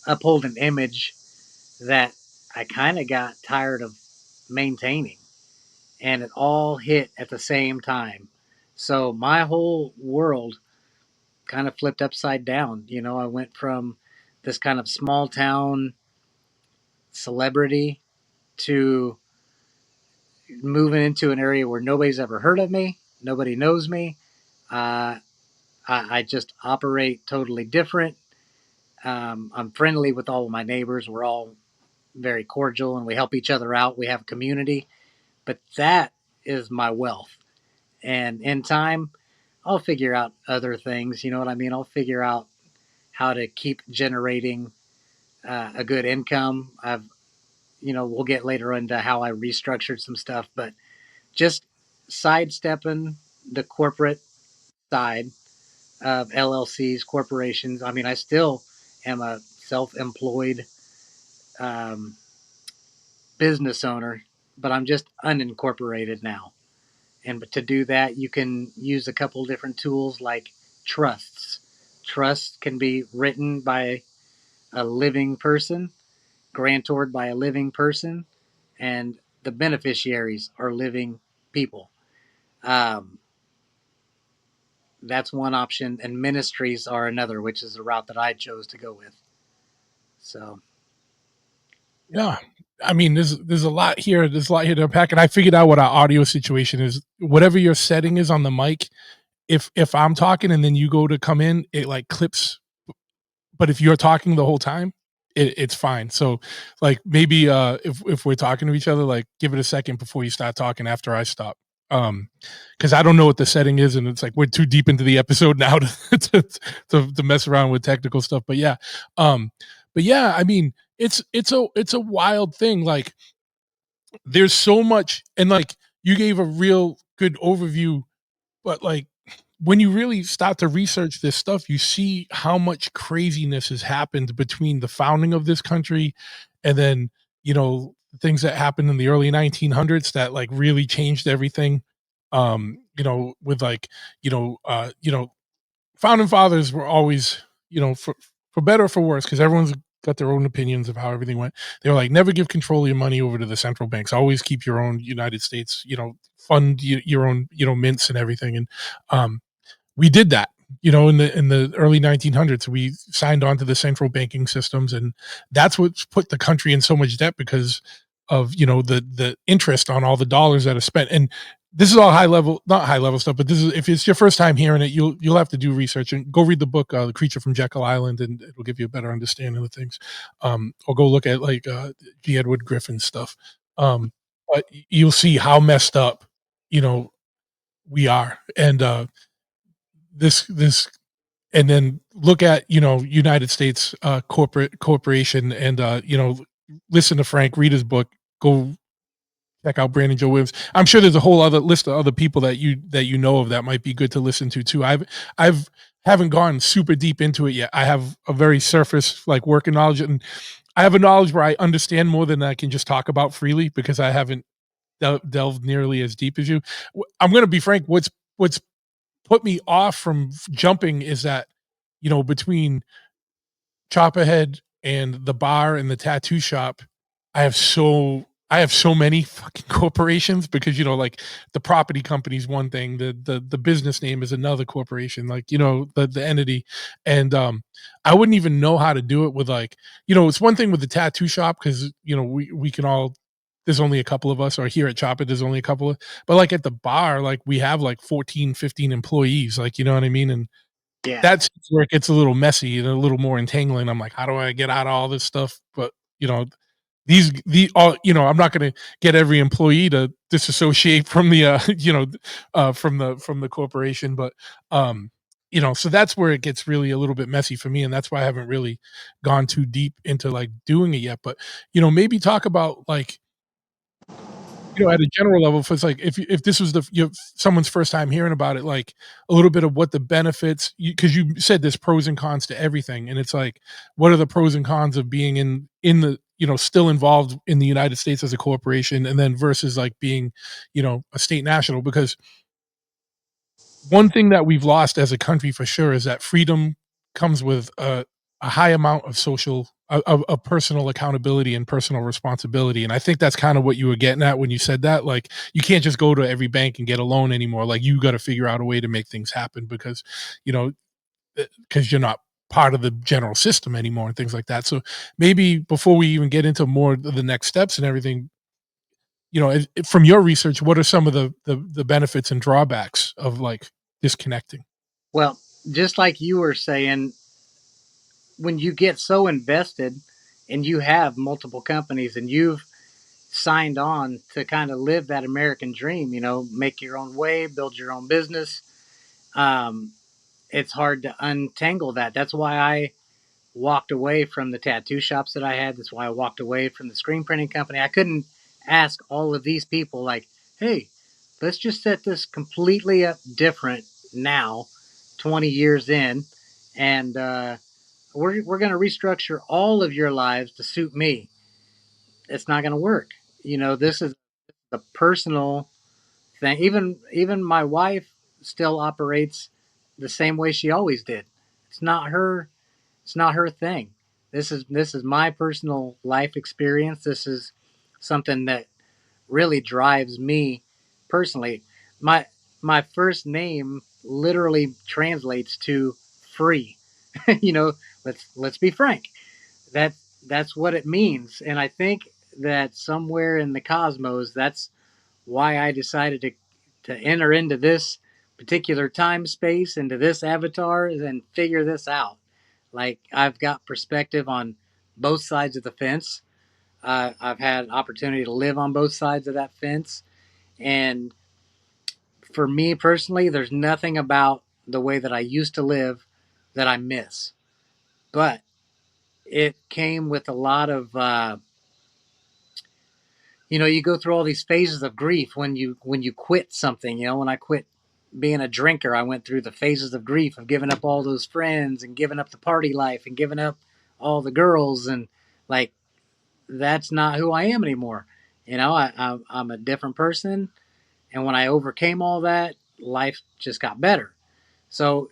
uphold an image that I kind of got tired of maintaining. And it all hit at the same time. So my whole world kind of flipped upside down. I went from this kind of small town celebrity to moving into an area where nobody's ever heard of me, nobody knows me. Uh, I just operate totally different. I'm friendly with all of my neighbors. We're all very cordial and we help each other out. We have a community, but that is my wealth. And in time, I'll figure out other things. You know what I mean? I'll figure out how to keep generating a good income. We'll get later into how I restructured some stuff, but just sidestepping the corporate side of LLCs, corporations. I mean, I still am a self-employed um, business owner, but I'm just unincorporated now. And to do that, you can use a couple different tools like trusts. Trusts can be written by a living person, grantored by a living person, and the beneficiaries are living people. Um, that's one option, and ministries are another, which is the route that I chose to go with. So, Yeah. I mean, there's a lot here. There's a lot here to unpack, and I figured out what our audio situation is. Whatever your setting is on the mic, if I'm talking and then you go to come in, it like clips. But if you're talking the whole time, it's fine. So, like maybe if we're talking to each other, like give it a second before you start talking after I stop. Because I don't know what the setting is, and it's like we're too deep into the episode now to mess around with technical stuff. But yeah, I mean, it's a wild thing. Like there's so much, and like you gave a real good overview, but like when you really start to research this stuff, you see how much craziness has happened between the founding of this country and then, things that happened in the early 1900s that like really changed everything. With like, founding fathers were always, for better or for worse, because everyone's got their own opinions of how everything went. They were like, never give control of your money over to the central banks. Always keep your own United States, fund your own, mints and everything. And we did that, in the early 1900s. We signed on to the central banking systems, and that's what's put the country in so much debt because of the interest on all the dollars that are spent. And this is all high level, not high level stuff, but this is, if it's your first time hearing it, you'll have to do research and go read the book, The Creature from Jekyll Island, and it'll give you a better understanding of things. Or go look at like G. Edward Griffin stuff. But you'll see how messed up, you know, we are. And this and then look at United States corporation, and listen to Frank, read his book, go check out Brandon Joe Williams. I'm sure there's a whole other list of other people that know of that might be good to listen to too. I've haven't gone super deep into it yet. I have a very surface like working knowledge, and I have a knowledge where I understand more than I can just talk about freely because I haven't delved nearly as deep as you. I'm going to be frank. What's put me off from jumping is that, between Chopperhead and the bar and the tattoo shop, I have so many fucking corporations because, like the property company is one thing, the business name is another corporation, like, the entity. And I wouldn't even know how to do it with like, it's one thing with the tattoo shop because, we can all, there's only a couple of us, or here at Chopper there's only a couple of, but like at the bar, like we have like 14, 15 employees, like, you know what I mean? And Yeah. that's where it gets a little messy and a little more entangling. I'm like, how do I get out of all this stuff? But you know, the all I'm not going to get every employee to disassociate from the from the corporation, but so that's where it gets really a little bit messy for me, and that's why I haven't really gone too deep into like doing it yet. But maybe talk about like at a general level, if it's like if this was someone's first time hearing about it, like a little bit of what the benefits, because you said there's pros and cons to everything, and it's like, what are the pros and cons of being in the still involved in the United States as a corporation, and then versus like being a state national? Because one thing that we've lost as a country for sure is that freedom comes with a high amount of of personal accountability and personal responsibility. And I think that's kind of what you were getting at when you said that. Like, you can't just go to every bank and get a loan anymore. Like, you got to figure out a way to make things happen because, you know, because you're not part of the general system anymore and things like that. So maybe before we even get into more of the next steps and everything, from your research, what are some of the benefits and drawbacks of like disconnecting? Well, just like you were saying, when you get so invested and you have multiple companies and you've signed on to kind of live that American dream, make your own way, build your own business, um, it's hard to untangle that. That's why I walked away from the tattoo shops that I had. That's why I walked away from the screen printing company. I couldn't ask all of these people, like, hey, let's just set this completely up different now, 20 years in, and we're going to restructure all of your lives to suit me. It's not going to work. This is a personal thing. Even my wife still operates the same way she always did. It's not her. It's not her thing. This is my personal life experience. This is something that really drives me personally. My my first name literally translates to free. you know, let's be frank. That that's what it means, and I think that somewhere in the cosmos, that's why I decided to enter into this particular time space, into this avatar, and figure this out. Like, I've got perspective on both sides of the fence. I've had opportunity to live on both sides of that fence, and for me personally, there's nothing about the way that I used to live that I miss. But it came with a lot of you go through all these phases of grief when you quit something. When I quit being a drinker, I went through the phases of grief of giving up all those friends and giving up the party life and giving up all the girls, and like that's not who I am anymore. I'm a different person, and when I overcame all that, life just got better. So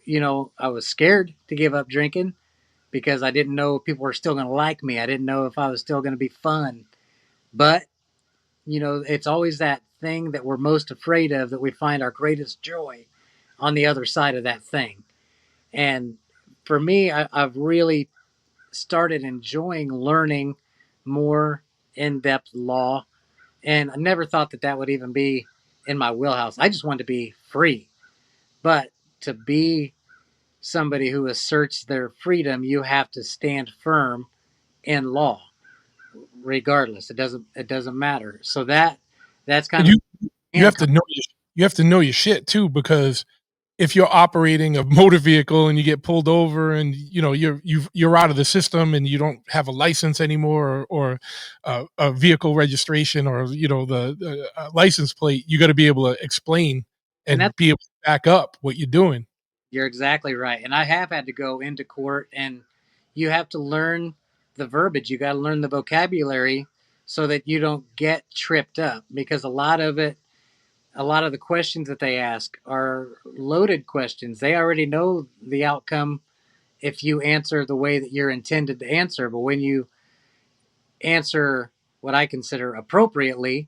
I was scared to give up drinking because I didn't know if people were still going to like me. I didn't know if I was still going to be fun. But it's always that thing that we're most afraid of that we find our greatest joy on the other side of that thing. And for me, I've really started enjoying learning more in depth law. And I never thought that that would even be in my wheelhouse. I just wanted to be free. But to be somebody who asserts their freedom, you have to stand firm in law, regardless. It doesn't matter. So that's kind And of you have handcuff. to know you have to know your shit too, because if you're operating a motor vehicle and you get pulled over and you're out of the system and you don't have a license anymore, or a vehicle registration, or the license plate, you got to be able to explain And and that's be able to back up what you're doing. You're exactly right. And I have had to go into court, and you have to learn the verbiage. You got to learn the vocabulary so that you don't get tripped up, because a lot of the questions that they ask are loaded questions. They already know the outcome if you answer the way that you're intended to answer. But when you answer what I consider appropriately,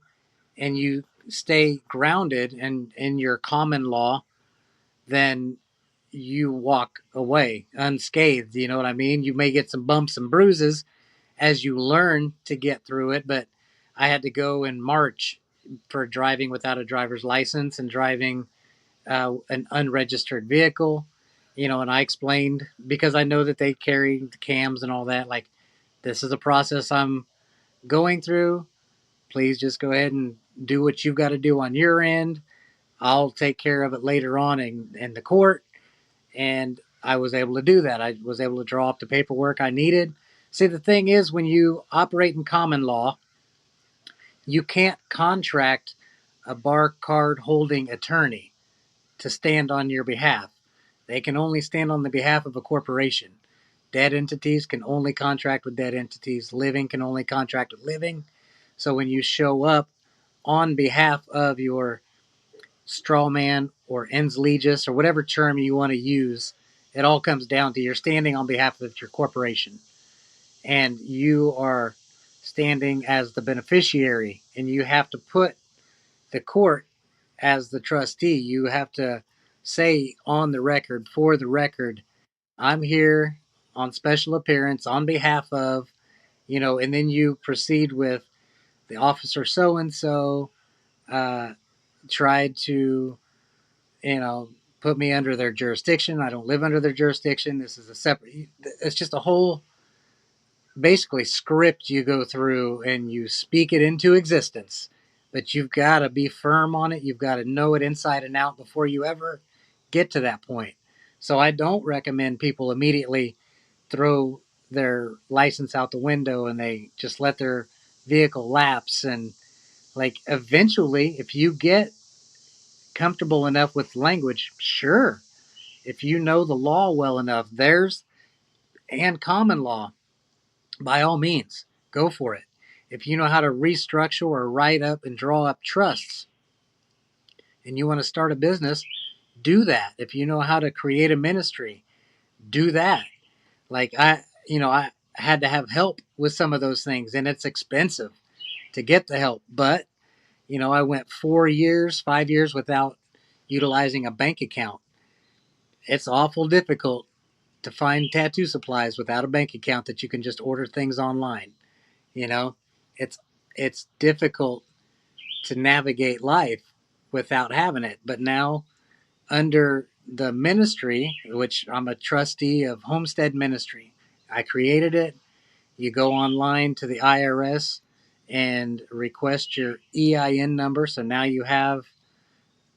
and you stay grounded and in your common law, then you walk away unscathed. You know what I mean? You may get some bumps and bruises as you learn to get through it, but I had to go in March for driving without a driver's license and driving an unregistered vehicle. And I explained, because I know that they carry the cams and all that, like, this is a process I'm going through. Please just go ahead and do what you've got to do on your end. I'll take care of it later on in the court. And I was able to do that. I was able to draw up the paperwork I needed. See, the thing is, when you operate in common law, you can't contract a bar card holding attorney to stand on your behalf. They can only stand on the behalf of a corporation. Dead entities can only contract with dead entities. Living can only contract with living. So when you show up on behalf of your straw man or ens legis or whatever term you want to use, it all comes down to you're standing on behalf of your corporation, and you are standing as the beneficiary, and you have to put the court as the trustee. You have to say on the record, for the record, I'm here on special appearance on behalf of, and then you proceed with the officer so and so tried to you know, put me under their jurisdiction. I don't live under their jurisdiction. This is a separate, it's just a whole basically script you go through and you speak it into existence. But you've got to be firm on it. You've got to know it inside and out before you ever get to that point. So I don't recommend people immediately throw their license out the window and they just let their vehicle lapse. And like eventually, if you get comfortable enough with language, sure, if you know the law well enough, theirs and common law, by all means, go for it. If you know how to restructure or write up and draw up trusts and you want to start a business, do that. If you know how to create a ministry, do that. Like I had to have help with some of those things, and it's expensive to get the help. But, I went 4 years, 5 years without utilizing a bank account. It's awful difficult to find tattoo supplies without a bank account that you can just order things online. You know, it's it's difficult to navigate life without having it. But now, under the ministry, which I'm a trustee of Homestead Ministry, I created it. You go online to the IRS and request your EIN number. So now you have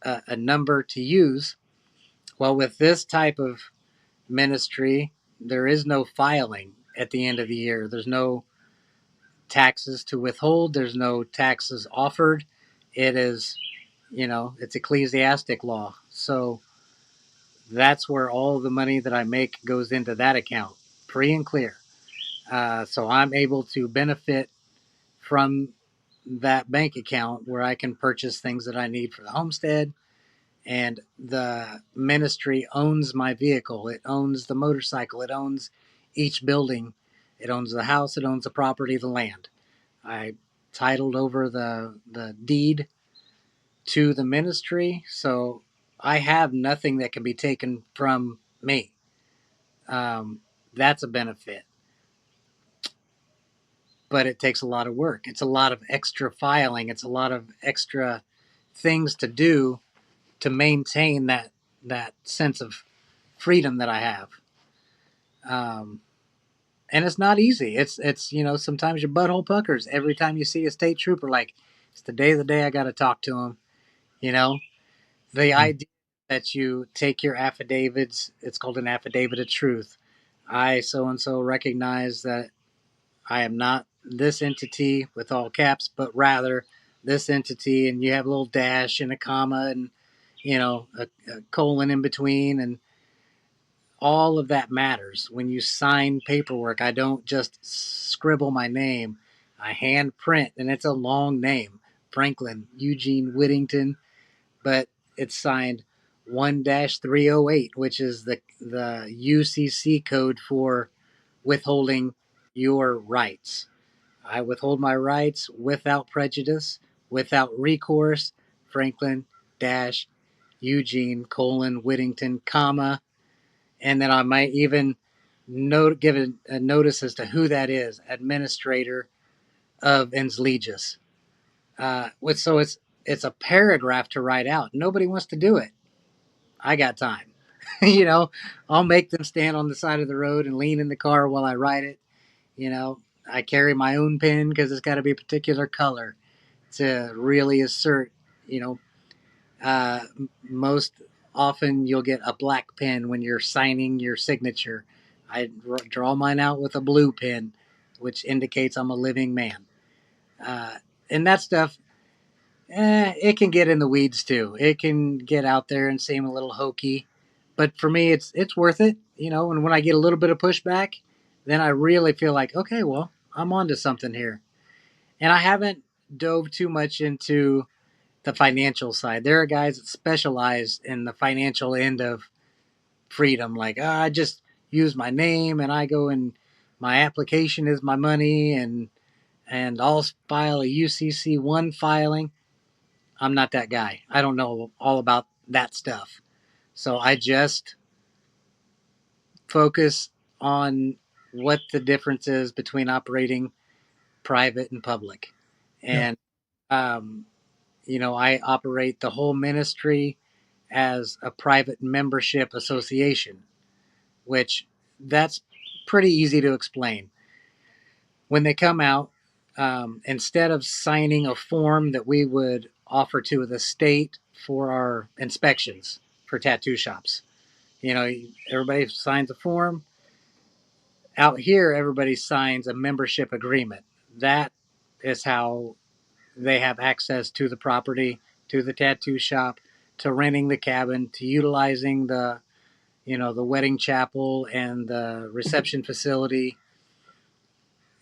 a number to use. Well, with this type of ministry, there is no filing. at the end of the year. There's no taxes to withhold, there's no taxes offered. It is, it's ecclesiastic law. So that's where all the money that I make goes into that account, free and clear. So I'm able to benefit from that bank account where I can purchase things that I need for the homestead. And the ministry owns my vehicle. It owns the motorcycle. It owns each building. It owns the house. It owns the property, the land. I titled over the deed to the ministry. So I have nothing that can be taken from me. That's a benefit. But it takes a lot of work. It's a lot of extra filing. It's a lot of extra things to do to maintain that sense of freedom that I have. Um, and it's not easy. It's sometimes your butthole puckers every time you see a state trooper. Like, it's today the day I got to talk to him. You know, the Mhm. idea that you take your affidavits. It's called an affidavit of truth. I so and so recognize that I am not this entity with all caps, but rather this entity, and you have a little dash and a comma and a colon in between, and all of that matters when you sign paperwork. I don't just scribble my name; I hand print, and it's a long name, Franklin Eugene Whittington, but it's signed 1-308, which is the UCC code for withholding your rights. I withhold my rights without prejudice, without recourse. Franklin dash Eugene colon Whittington, comma, and then I might even give a notice as to who that is, administrator of ens legis. So it's a paragraph to write out. Nobody wants to do it. I got time. you know, I'll make them stand on the side of the road and lean in the car while I write it. You know, I carry my own pen because it's got to be a particular color to really assert. You know, most often you'll get a black pen when you're signing your signature. I draw mine out with a blue pen, which indicates I'm a living man. Uh, and that stuff, it can get in the weeds too. It can get out there and seem a little hokey, but for me, it's worth it. And when I get a little bit of pushback, then I really feel like, okay, well, I'm onto something here. And I haven't dove too much into the financial side. There are guys that specialize in the financial end of freedom. Like, I just use my name and I go and my application is my money, and I'll file a UCC1 filing. I'm not that guy. I don't know all about that stuff. So I just focus on what the difference is between operating private and public. Yeah. And, um, I operate the whole ministry as a private membership association, which that's pretty easy to explain. When they come out, instead of signing a form that we would offer to the state for our inspections for tattoo shops, everybody signs a form. Out here, everybody signs a membership agreement. That is how they have access to the property, to the tattoo shop, to renting the cabin, to utilizing the wedding chapel and the reception facility.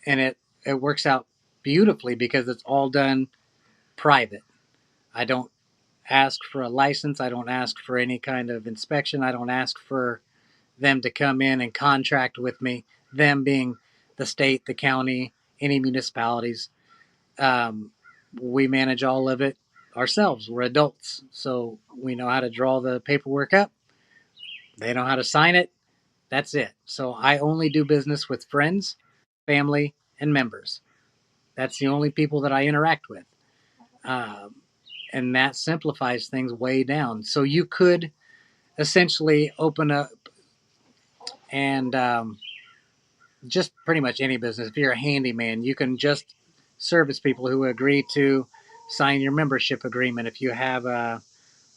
And it works out beautifully because it's all done private. I don't ask for a license. I don't ask for any kind of inspection. I don't ask for them to come in and contract with me, them being the state, the county, any municipalities. Um, we manage all of it ourselves. We're adults, so we know how to draw the paperwork up. They know how to sign it. That's it. So I only do business with friends, family, and members. That's the only people that I interact with. Um, and that simplifies things way down. So you could essentially open up and just pretty much any business. If you're a handyman, you can just service people who agree to sign your membership agreement. If you have a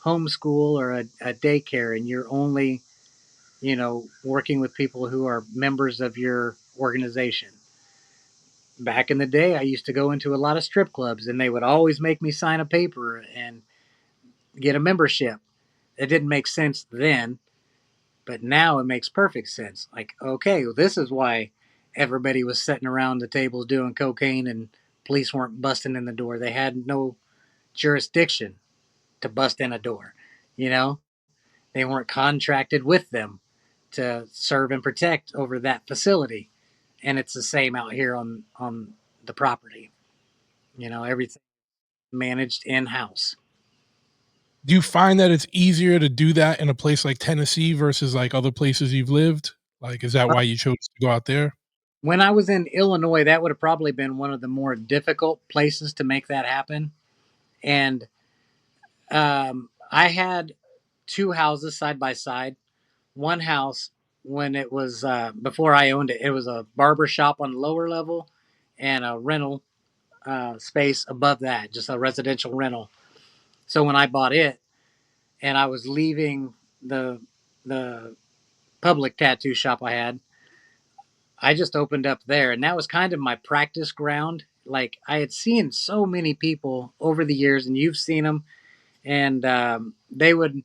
homeschool or a daycare and you're only working with people who are members of your organization. Back in the day, I used to go into a lot of strip clubs, and they would always make me sign a paper and get a membership. It didn't make sense then, but now it makes perfect sense. Like, okay, well, this is why everybody was sitting around the tables doing cocaine and police weren't busting in the door. They had no jurisdiction to bust in a door. You know, they weren't contracted with them to serve and protect over that facility. And it's the same out here on the property. You know, everything managed in house. Do you find that it's easier to do that in a place like Tennessee versus like other places you've lived? Like, is that why you chose to go out there? When I was in Illinois, that would have probably been one of the more difficult places to make that happen. And I had two houses side by side. One house, when it was before I owned it, it was a barber shop on the lower level and a rental space above that, just a residential rental. So when I bought it and I was leaving the public tattoo shop I had, I just opened up there, and that was kind of my practice ground. Like I had seen so many people over the years, and you've seen them, and they would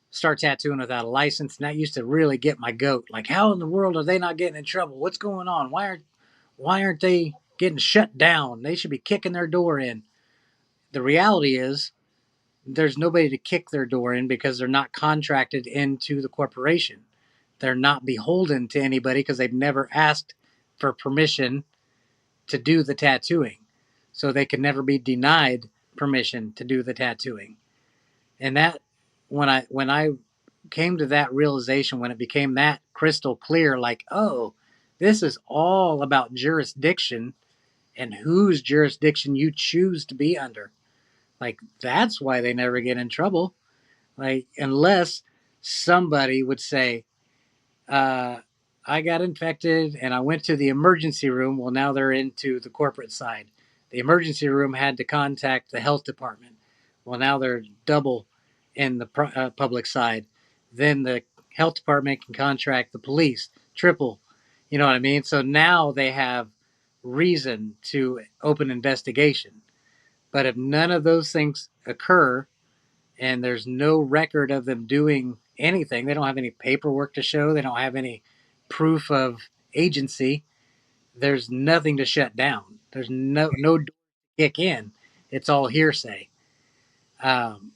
start tattooing without a license, and that used to really get my goat. Like, how in the world are they not getting in trouble? What's going on? Why aren't they getting shut down? They should be kicking their door in. The reality is, there's nobody to kick their door in because they're not contracted into the corporation. They're not beholden to anybody because they've never asked for permission to do the tattooing. So they can never be denied permission to do the tattooing. And that when I came to that realization, when it became that crystal clear, like, oh, this is all about jurisdiction and whose jurisdiction you choose to be under. Like that's why they never get in trouble. Like unless somebody would say, uh, I got infected and I went to the emergency room. Well, now they're into the corporate side. The emergency room had to contact the health department. Well, now they're double in the public side. Then the health department can contract the police, triple. You know what I mean? So now they have reason to open investigation. But if none of those things occur, and there's no record of them doing anything. They don't have any paperwork to show. They don't have any proof of agency. There's nothing to shut down. There's no door to kick in. It's all hearsay. Um,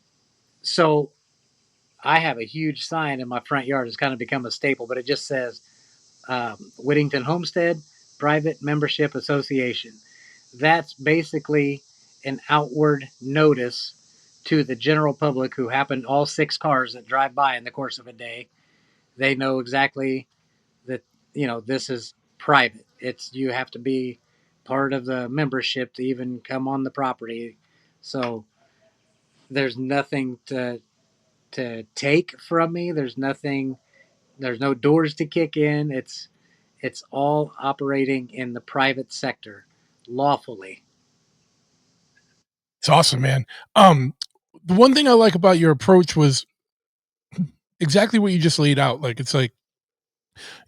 so I have a huge sign in my front yard. It's kind of become a staple, but it just says Whittington Homestead Private Membership Association. That's basically an outward notice to the general public who happen all six cars that drive by in the course of a day. They know exactly that this is private. It's you have to be part of the membership to even come on the property. So there's nothing to take from me. There's nothing. There's no doors to kick in. It's all operating in the private sector lawfully. It's awesome, man. Um, the one thing I like about your approach was exactly what you just laid out. Like, it's like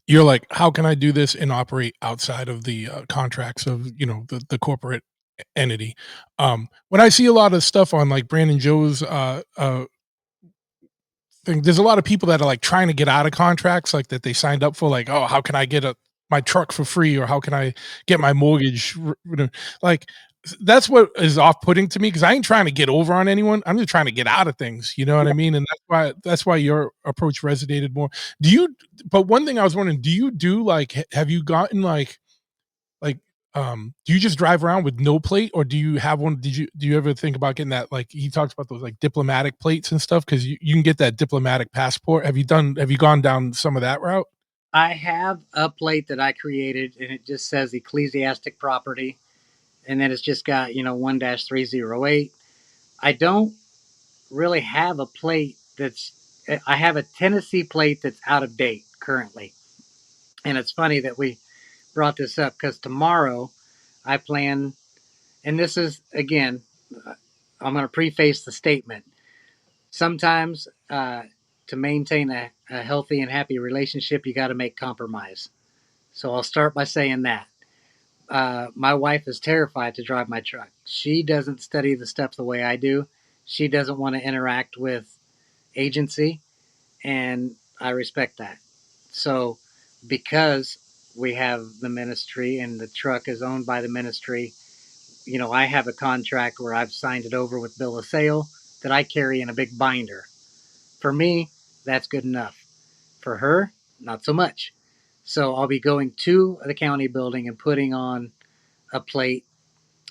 you're like, how can I do this and operate outside of the contracts of the corporate entity? When I see a lot of stuff on like Brandon Joe's thing, there's a lot of people that are like trying to get out of contracts like that they signed up for, like, oh, how can I get my truck for free, or how can I get my mortgage like that's what is off-putting to me because I ain't trying to get over on anyone. I'm just trying to get out of things, you know what I Yeah, mean? And that's why your approach resonated more. Do you But one thing I was wondering, do you do like have you gotten like, do you just drive around with no plate, or do you have one? Do you ever think about getting that? Like he talks about those like diplomatic plates and stuff because you can get that diplomatic passport. Have you gone down some of that route? I have a plate that I created, and it just says ecclesiastic property, and then it's just got 1-308. I don't really have a plate that's. I have a Tennessee plate that's out of date currently, and it's funny that we brought this up because tomorrow I plan, and this is again, I'm going to preface the statement. Sometimes to maintain a healthy and happy relationship, you got to make compromise. So I'll start by saying that. My wife is terrified to drive my truck. She doesn't study the stuff the way I do. She doesn't want to interact with agency, and I respect that. So, because we have the ministry and the truck is owned by the ministry, I have a contract where I've signed it over with bill of sale that I carry in a big binder. For me, that's good enough. For her, not so much. So I'll be going to the county building and putting on a plate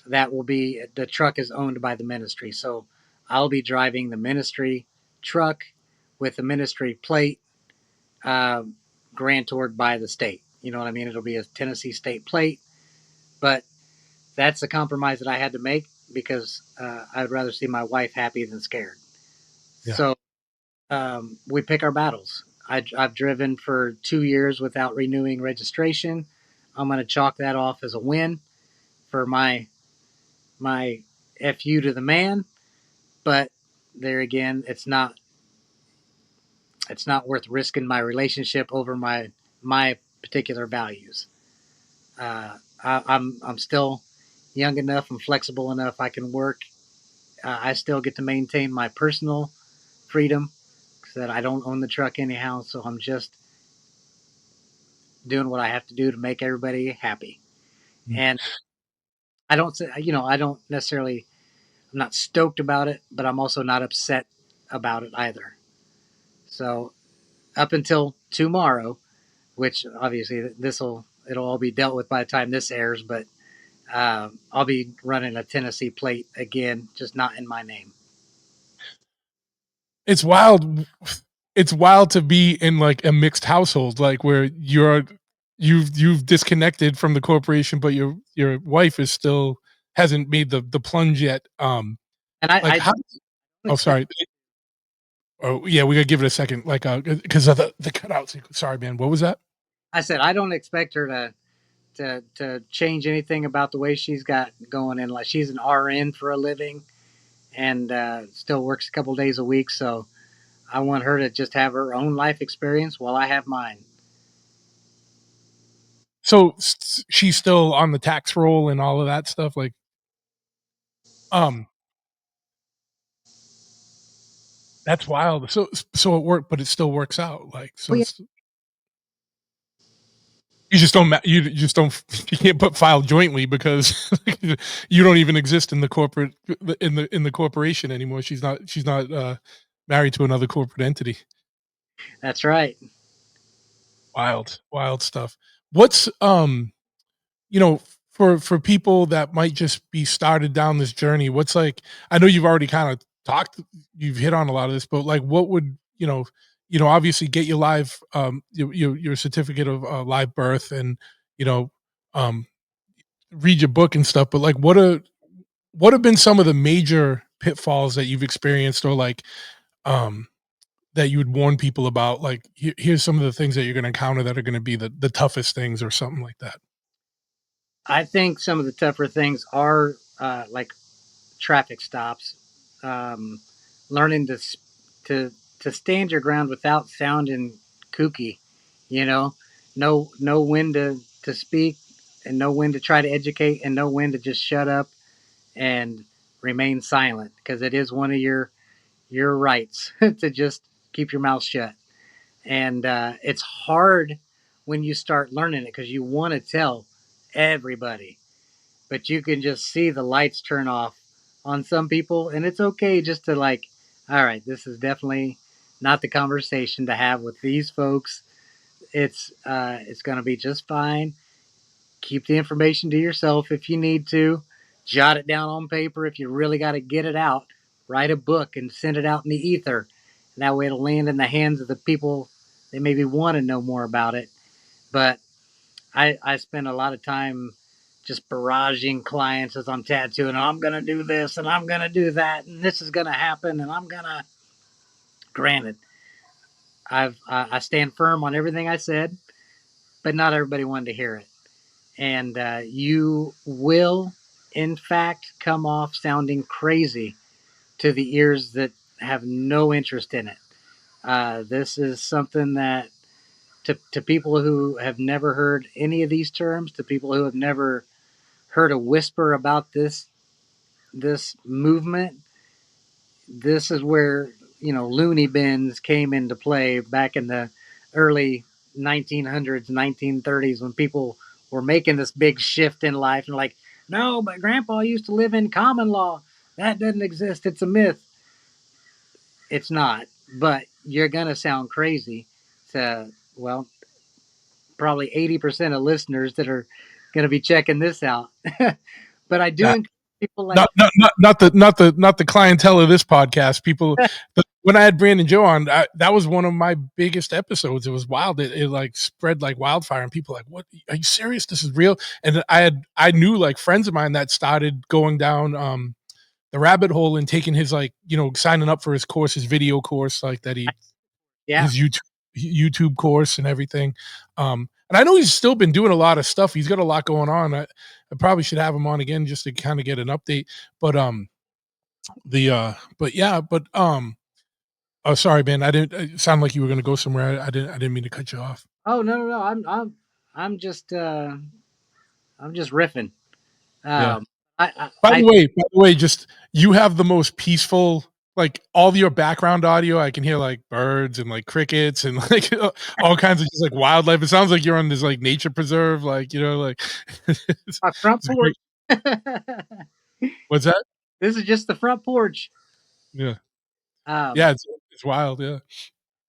that will be the truck is owned by the ministry. So I'll be driving the ministry truck with the ministry plate, uh, grantored by the state. You know what I mean? It'll be a Tennessee state plate, but that's the compromise that I had to make because I'd rather see my wife happy than scared. Yeah. So we pick our battles. I've driven for 2 years without renewing registration. I'm going to chalk that off as a win for my fu to the man. But there again, it's not worth risking my relationship over my particular values. I'm still young enough and flexible enough. I can work. I still get to maintain my personal freedom that I don't own the truck anyhow. So I'm just doing what I have to do to make everybody happy. Mm. And I don't say, I don't necessarily, I'm not stoked about it, but I'm also not upset about it either. So up until tomorrow, which obviously it'll all be dealt with by the time this airs, but I'll be running a Tennessee plate again, just not in my name. It's wild. It's wild to be in like a mixed household, like where you've disconnected from the corporation, but your wife is still hasn't made the plunge yet. And I, Like I how? don't Oh, expect. sorry. Oh, yeah, we gotta give it a second, like, because of the cutouts. Sorry, man. What was that? I said I don't expect her to change anything about the way she's got going in. Like she's an RN for a living and still works a couple days a week. So I want her to just have her own life experience while I have mine. So she's still on the tax roll and all of that stuff. Like, um, that's wild. So it worked, but it still works out. Like, so Well, yeah, it's you just don't you just don't you can't put file jointly because you don't even exist in the corporate in the corporation anymore. She's not married to another corporate entity. that's right. Wild stuff. What's you know, for people that might just be started down this journey, what's like I know you've already kind of talked you've hit on a lot of this, but like what would, obviously get you live your certificate of live birth and, you know, um read your book and stuff, but like what have been some of the major pitfalls that you've experienced or like um that you would warn people about like here's some of the things that you're going to encounter that are going to be the toughest things or something like that. I think some of the tougher things are like traffic stops, um, learning to to stand your ground without sounding kooky. You know when to speak, and know when to try to educate, and know when to just shut up and remain silent because it is one of your rights to just keep your mouth shut. And it's hard when you start learning it because you want to tell everybody, but you can just see the lights turn off on some people, and it's okay just to like, all right, this is definitely not the conversation to have with these folks. It's going to be just fine. Keep the information to yourself if you need to. Jot it down on paper if you really got to get it out. Write a book and send it out in the ether. That way it'll land in the hands of the people that maybe want to know more about it. But I spend a lot of time just barraging clients as I'm tattooing. I'm going to do this and I'm going to do that and this is going to happen and I'm going to. Granted, I stand firm on everything I said, but not everybody wanted to hear it. And you will, in fact, come off sounding crazy to the ears that have no interest in it. This is something that to people who have never heard any of these terms, to people who have never heard a whisper about this movement, this is where loony bins came into play back in the early 1900s, 1930s, when people were making this big shift in life and like, no, but Grandpa used to live in common law. That doesn't exist. It's a myth. It's not, but you're gonna sound crazy to, well, probably 80% of listeners that are gonna be checking this out. But I do Nah, encourage people like, not the clientele of this podcast. People, when I had Brandon Joe on, that was one of my biggest episodes. It was wild. It like spread like wildfire, and people were like, "What? Are you serious? This is real?" And I knew like friends of mine that started going down the rabbit hole and taking his like signing up for his course, his video course, like that yeah. his YouTube course and everything. And I know he's still been doing a lot of stuff. He's got a lot going on. I probably should have him on again just to kind of get an update. But but yeah, but oh, sorry, man. I didn't it sound like you were going to go somewhere. I didn't mean to cut you off. Oh, no, no, no. I'm just I'm just riffing. Yeah. Um, I, By the way, just you have the most peaceful, like all your background audio. I can hear like birds and like crickets and like all kinds of just like wildlife. It sounds like you're on this like nature preserve, like like it's, my front it's porch. great. What's that? This is just the front porch. Yeah, Um, yeah, it's wild. Yeah,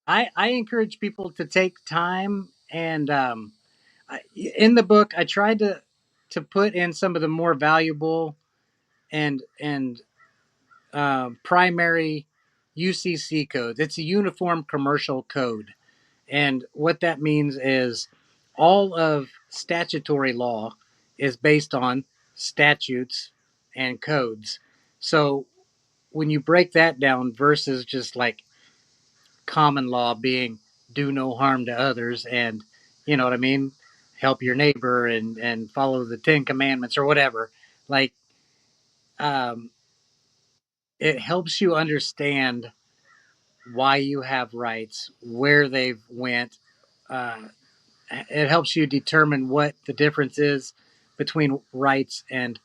I encourage people to take time and in the book I tried to put in some of the more valuable and primary UCC codes. It's a uniform commercial code. And what that means is all of statutory law is based on statutes and codes. So when you break that down versus just like common law being do no harm to others and you know what I mean, help your neighbor and follow the 10 commandments or whatever, like um, it helps you understand why you have rights, where they've went. Uh, it helps you determine what the difference is between rights and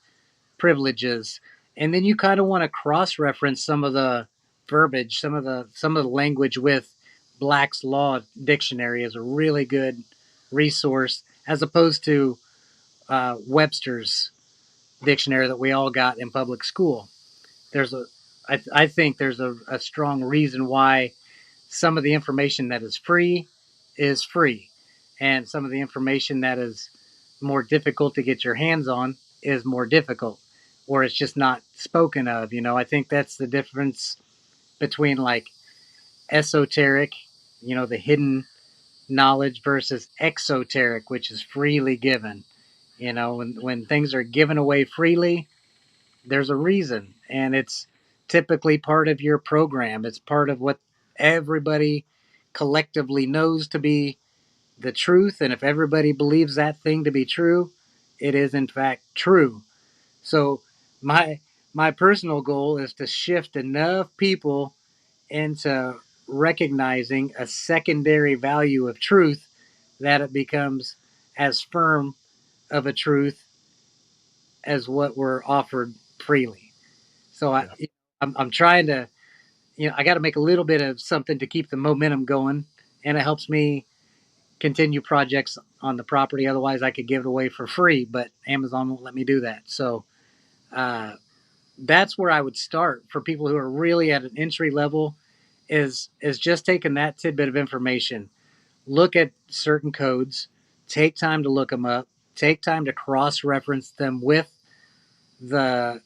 privileges, and then you kind of want to cross-reference some of the verbiage, some of the language with Black's Law Dictionary is a really good resource as opposed to Webster's dictionary that we all got in public school. There's a I think there's a strong reason why some of the information that is free, and some of the information that is more difficult to get your hands on is more difficult, or it's just not spoken of. I think that's the difference between like esoteric, the hidden knowledge versus exoteric, which is freely given. When things are given away freely, there's a reason, and it's typically part of your program. It's part of what everybody collectively knows to be the truth, and if everybody believes that thing to be true, it is in fact true. So my personal goal is to shift enough people into recognizing a secondary value of truth that it becomes as firm of a truth as what we're offered freely. So yeah, I'm trying to, I got to make a little bit of something to keep the momentum going, and it helps me continue projects on the property. Otherwise, I could give it away for free, but Amazon won't let me do that. So uh, that's where I would start for people who are really at an entry level. Is just taking that tidbit of information, look at certain codes, take time to look them up, take time to cross reference them with the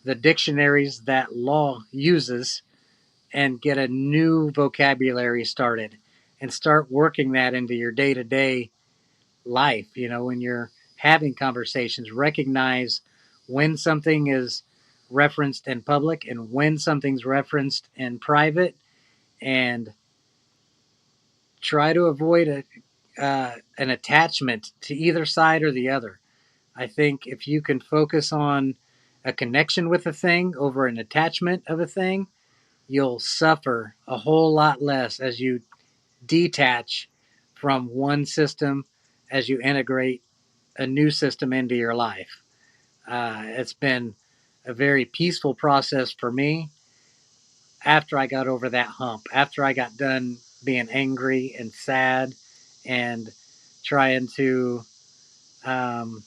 the dictionaries that law uses, and get a new vocabulary started and start working that into your day to day life. When you're having conversations, recognize when something is referenced in public and when something's referenced in private, and try to avoid an attachment to either side or the other. I think if you can focus on a connection with a thing over an attachment of a thing, you'll suffer a whole lot less as you detach from one system as you integrate a new system into your life. It's been a very peaceful process for me after I got over that hump, after I got done being angry and sad and trying to um,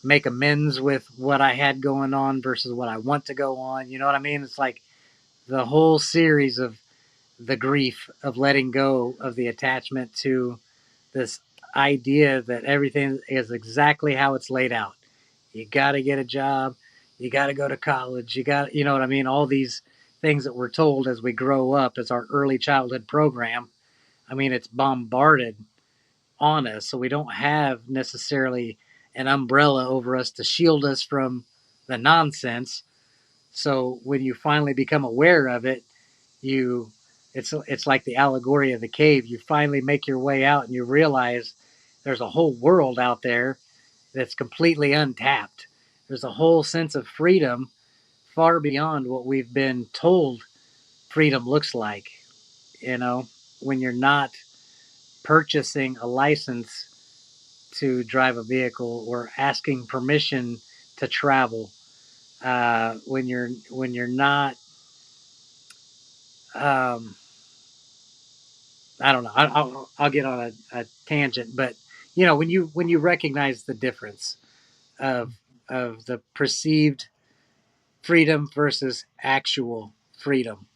make amends with what I had going on versus what I want to go on. You know what I mean? It's like the whole series of the grief of letting go of the attachment to this idea that everything is exactly how it's laid out. You got to get a job, you got to go to college, you know what I mean? All these things that we're told as we grow up as our early childhood program. I mean, it's bombarded on us, so we don't have necessarily an umbrella over us to shield us from the nonsense. So when you finally become aware of it, you it's like the allegory of the cave. You finally make your way out and you realize there's a whole world out there that's completely untapped. There's a whole sense of freedom far beyond what we've been told freedom looks like. You know, when you're not purchasing a license to drive a vehicle or asking permission to travel, when you're not, um, I don't know. I'll get on a tangent, but you know, when you recognize the difference of the perceived freedom versus actual freedom,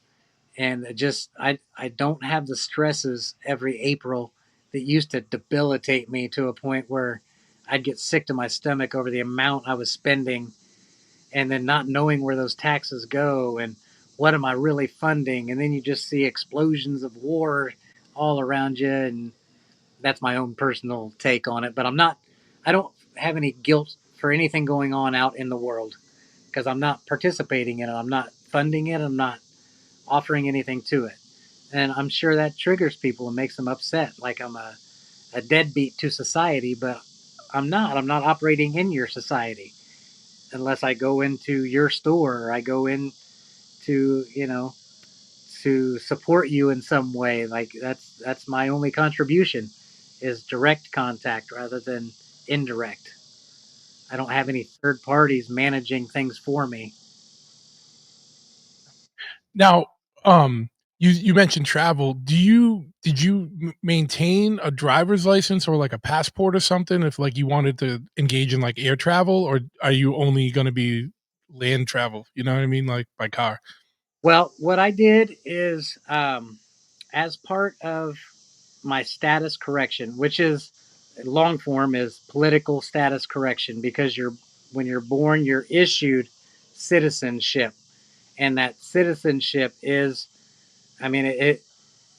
and just I don't have the stresses every April that used to debilitate me to a point where I'd get sick to my stomach over the amount I was spending, and then not knowing where those taxes go and what am I really funding, and then you just see explosions of war all around you, and that's my own personal take on it. But I don't have any guilt for anything going on out in the world because I'm not participating in it. I'm not funding it. I'm not offering anything to it. And I'm sure that triggers people and makes them upset. Like I'm a deadbeat to society, but I'm not. I'm not operating in your society unless I go into your store or I go into, you know, to support you in some way. Like that's my only contribution is direct contact rather than indirect. I don't have any third parties managing things for me. Now, you mentioned travel. Did you maintain a driver's license or like a passport or something if like you wanted to engage in like air travel, or are you only going to be land travel? You know what I mean, like by car. Well, what I did is, as part of my status correction, which is long form is political status correction, because you're when you're born, you're issued citizenship, and that citizenship is, I mean,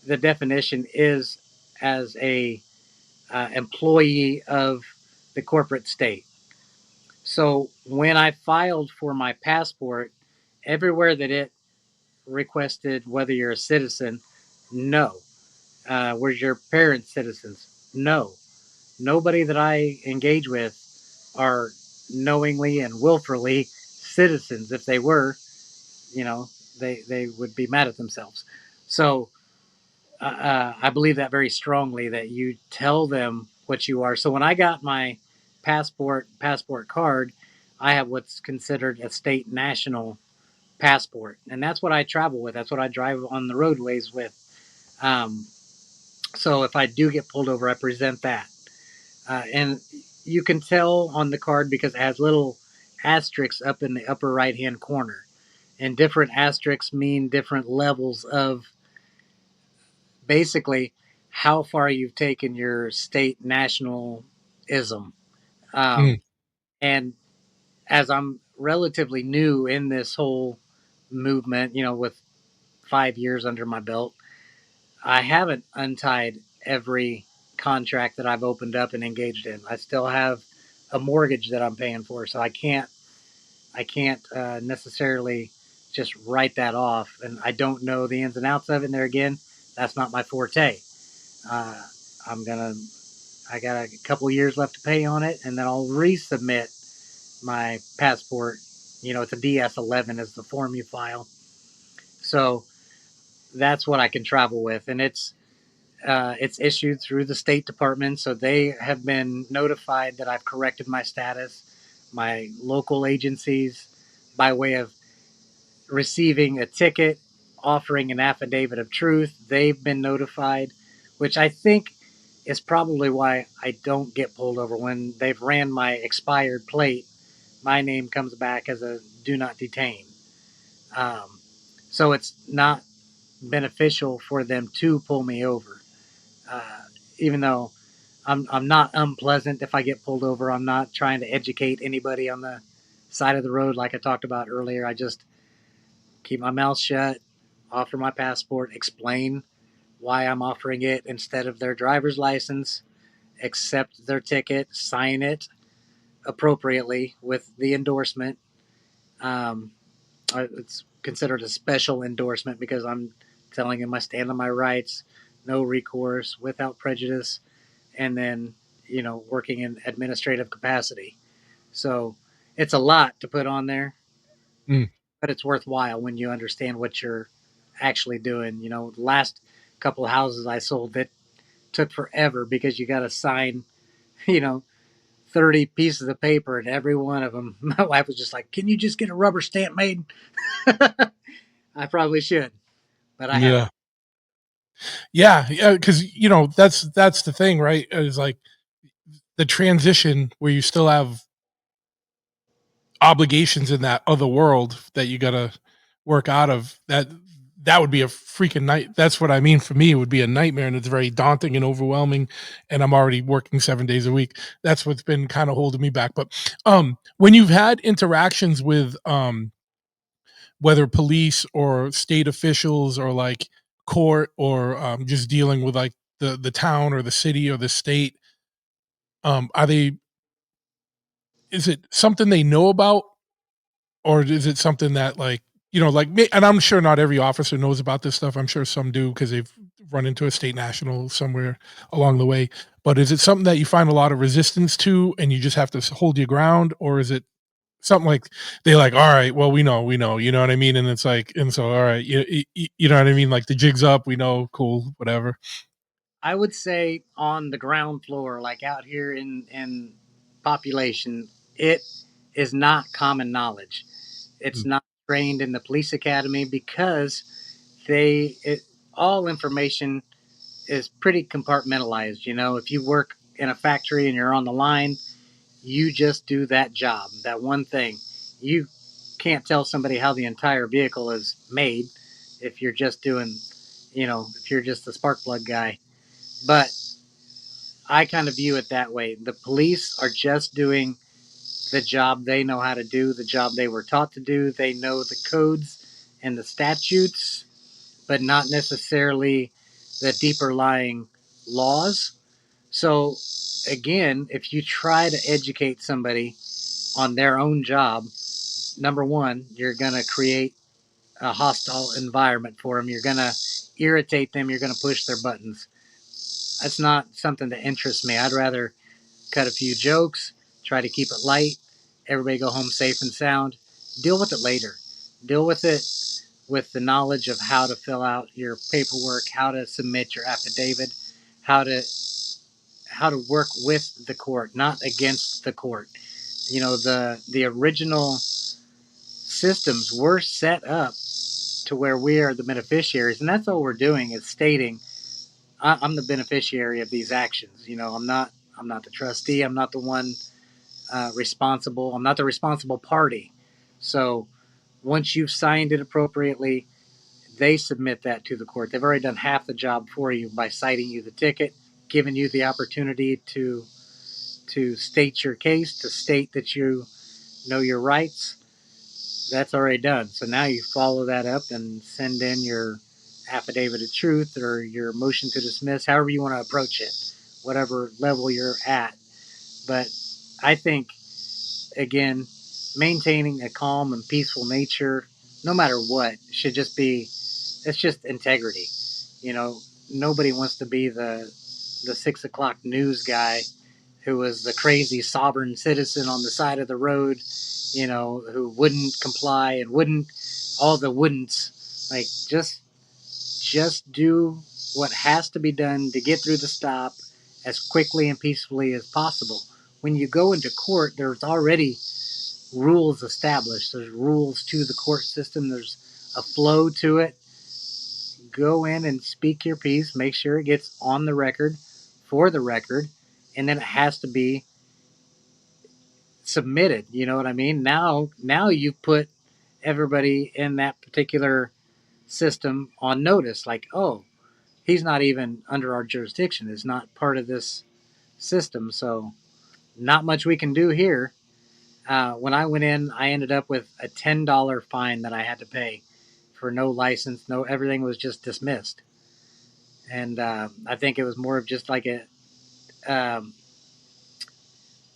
the definition is as a employee of the corporate state. So when I filed for my passport, everywhere that it requested whether you're a citizen, no. Where's your parents citizens? No. Nobody that I engage with are knowingly and willfully citizens. If they were, you know, they would be mad at themselves. So I believe that very strongly, that you tell them what you are. So when I got my passport card, I have what's considered a state national passport, and that's what I travel with. That's what I drive on the roadways with. Um, so if I do get pulled over, I present that, and you can tell on the card because it has little asterisks up in the upper right hand corner, and different asterisks mean different levels of basically how far you've taken your state nationalism. Mm. Um, and as I'm relatively new in this whole movement, you know, with 5 years under my belt, I haven't untied every contract that I've opened up and engaged in. I still have a mortgage that I'm paying for, so I can't necessarily just write that off. And I don't know the ins and outs of it. And there again, that's not my forte. Uh, I'm gonna. I got a couple years left to pay on it, and then I'll resubmit my passport. You know, it's a DS11 is the form you file. So that's what I can travel with, and it's It's issued through the State Department, so they have been notified that I've corrected my status. My local agencies, by way of receiving a ticket, offering an affidavit of truth, they've been notified, which I think is probably why I don't get pulled over. When they've ran my expired plate, my name comes back as a do not detain. Um, so it's not beneficial for them to pull me over. Uh, Even though I'm not unpleasant if I get pulled over, I'm not trying to educate anybody on the side of the road like I talked about earlier. I just keep my mouth shut, offer my passport, explain why I'm offering it instead of their driver's license, accept their ticket, sign it appropriately with the endorsement. Um, it's considered a special endorsement because I'm telling them I stand on my rights, no recourse, without prejudice, and then, working in administrative capacity. So it's a lot to put on there, Mm. but it's worthwhile when you understand what you're actually doing. The last couple of houses I sold, that took forever because you got to sign, you know, 30 pieces of paper, and every one of them, my wife was just like, "Can you just get a rubber stamp made?" I probably should, but I haven't. Yeah. Yeah, yeah, because that's the thing, right? Is like the transition where you still have obligations in that other world that you gotta work out of. That would be a freaking night. That's what I mean. For me, it would be a nightmare, and it's very daunting and overwhelming. And I'm already working 7 days a week. That's what's been kind of holding me back. But when you've had interactions with whether police or state officials or like court or just dealing with like the town or the city or the state, are they is it something they know about, or is it something that like like me? And I'm sure not every officer knows about this stuff. I'm sure some do because they've run into a state national somewhere along the way. But is it something that you find a lot of resistance to and you just have to hold your ground, or is it something like they like, all right, well, we know, you know what I mean? And it's like, and so, all right, you know what I mean? Like the jig's up, we know, cool, whatever. I would say on the ground floor, like out here in population, it is not common knowledge. It's Mm, not trained in the police academy because they it, all information is pretty compartmentalized. If you work in a factory and you're on the line, you just do that job, that one thing. You can't tell somebody how the entire vehicle is made if you're just doing, if you're just the spark plug guy. But I kind of view it that way. The police are just doing the job they know how to do, the job they were taught to do. They know the codes and the statutes, but not necessarily the deeper lying laws. So, again, if you try to educate somebody on their own job, number one, you're going to create a hostile environment for them. You're going to irritate them. You're going to push their buttons. That's not something that interests me. I'd rather cut a few jokes, try to keep it light, everybody go home safe and sound. Deal with it later. Deal with it with the knowledge of how to fill out your paperwork, how to submit your affidavit, how to work with the court, not against the court. The original systems were set up to where we are the beneficiaries, and that's all we're doing is stating I'm the beneficiary of these actions. I'm not the trustee. I'm not the one responsible. I'm not the responsible party. So once you've signed it appropriately, they submit that to the court. They've already done half the job for you by citing you the ticket, giving you the opportunity to state your case, to state that you know your rights. That's already done. So now you follow that up and send in your affidavit of truth or your motion to dismiss, however you want to approach it, whatever level you're at. But I think, again, maintaining a calm and peaceful nature, no matter what, should just be, it's just integrity. You know, Nobody wants to be the 6 o'clock news guy who was the crazy sovereign citizen on the side of the road, who wouldn't comply and wouldn't all the wouldn'ts. Like just do. what has to be done to get through the stop as quickly and peacefully as possible. When you go into court, there's already rules established. There's rules to the court system. There's a flow to it. Go in and speak your piece. Make sure it gets on the record for the record, and then it has to be submitted. You know what I mean? Now you put everybody in that particular system on notice. Like, oh, he's not even under our jurisdiction. Is not part of this system. So not much we can do here. When I went in, I ended up with a $10 fine that I had to pay for no license. No, everything was just dismissed. And I think it was more of just like um,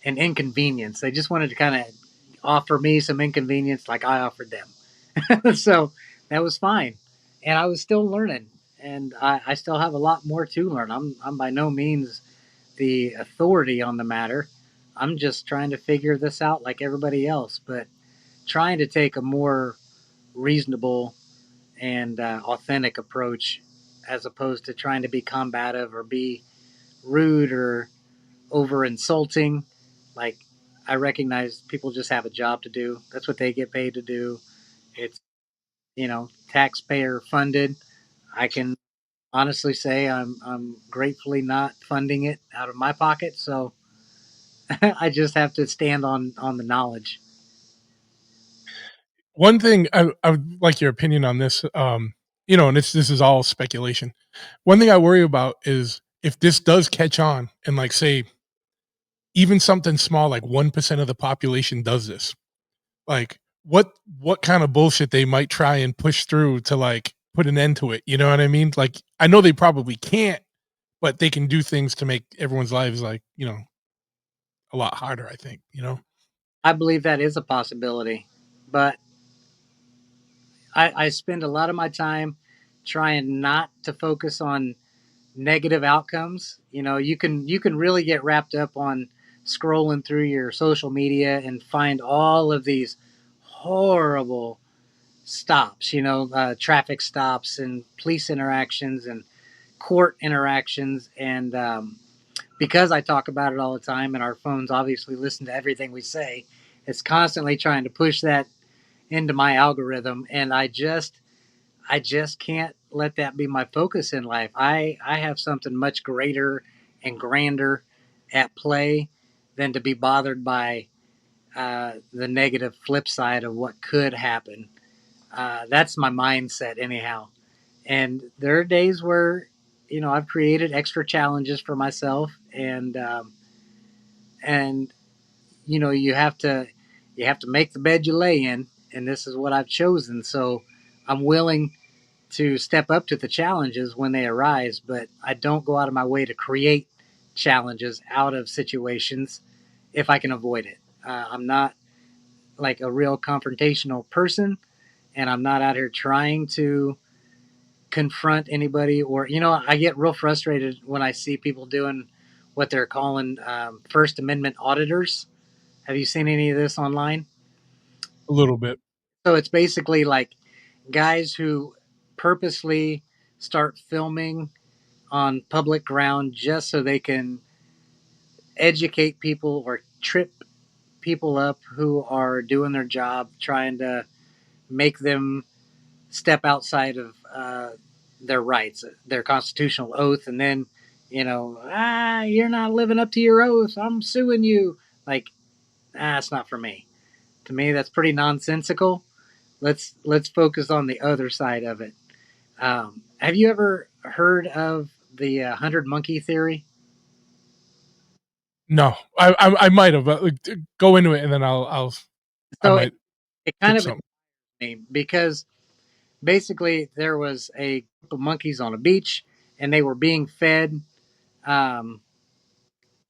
an inconvenience. They just wanted to kind of offer me some inconvenience, like I offered them. So that was fine, and I was still learning, and I still have a lot more to learn. I'm by no means the authority on the matter. I'm just trying to figure this out like everybody else, but trying to take a more reasonable and authentic approach as opposed to trying to be combative or be rude or over insulting. Like, I recognize people just have a job to do. That's what they get paid to do. It's, taxpayer funded. I can honestly say I'm gratefully not funding it out of my pocket. So I just have to stand on the knowledge. One thing I would like your opinion on this, and this is all speculation. One thing I worry about is if this does catch on and, like, say, even something small like 1% of the population does this, like, what kind of bullshit they might try and push through to, like, put an end to it, you know what I mean? Like, I know they probably can't, but they can do things to make everyone's lives, like, a lot harder, I think, you know? I believe that is a possibility, but I spend a lot of my time trying not to focus on negative outcomes. You can really get wrapped up on scrolling through your social media and find all of these horrible stops, traffic stops and police interactions and court interactions. And because I talk about it all the time and our phones obviously listen to everything we say, it's constantly trying to push that into my algorithm. And I just can't let that be my focus in life. I have something much greater and grander at play than to be bothered by the negative flip side of what could happen. That's my mindset, anyhow. And there are days where, I've created extra challenges for myself, and you have to make the bed you lay in, and this is what I've chosen. So I'm willing to step up to the challenges when they arise, but I don't go out of my way to create challenges out of situations if I can avoid it. I'm not like a real confrontational person, and I'm not out here trying to confront anybody. Or, I get real frustrated when I see people doing what they're calling First Amendment auditors. Have you seen any of this online? A little bit. So it's basically like guys who purposely start filming on public ground just so they can educate people or trip people up who are doing their job, trying to make them step outside of their rights, their constitutional oath, and then, you're not living up to your oath. I'm suing you. Like, that's not for me. To me, that's pretty nonsensical. Let's focus on the other side of it. Have you ever heard of the 100 monkey theory? No, I might have, but, like, go into it and then I So it, might it kind trip of something. me because basically there was a group of monkeys on a beach and they were being fed um,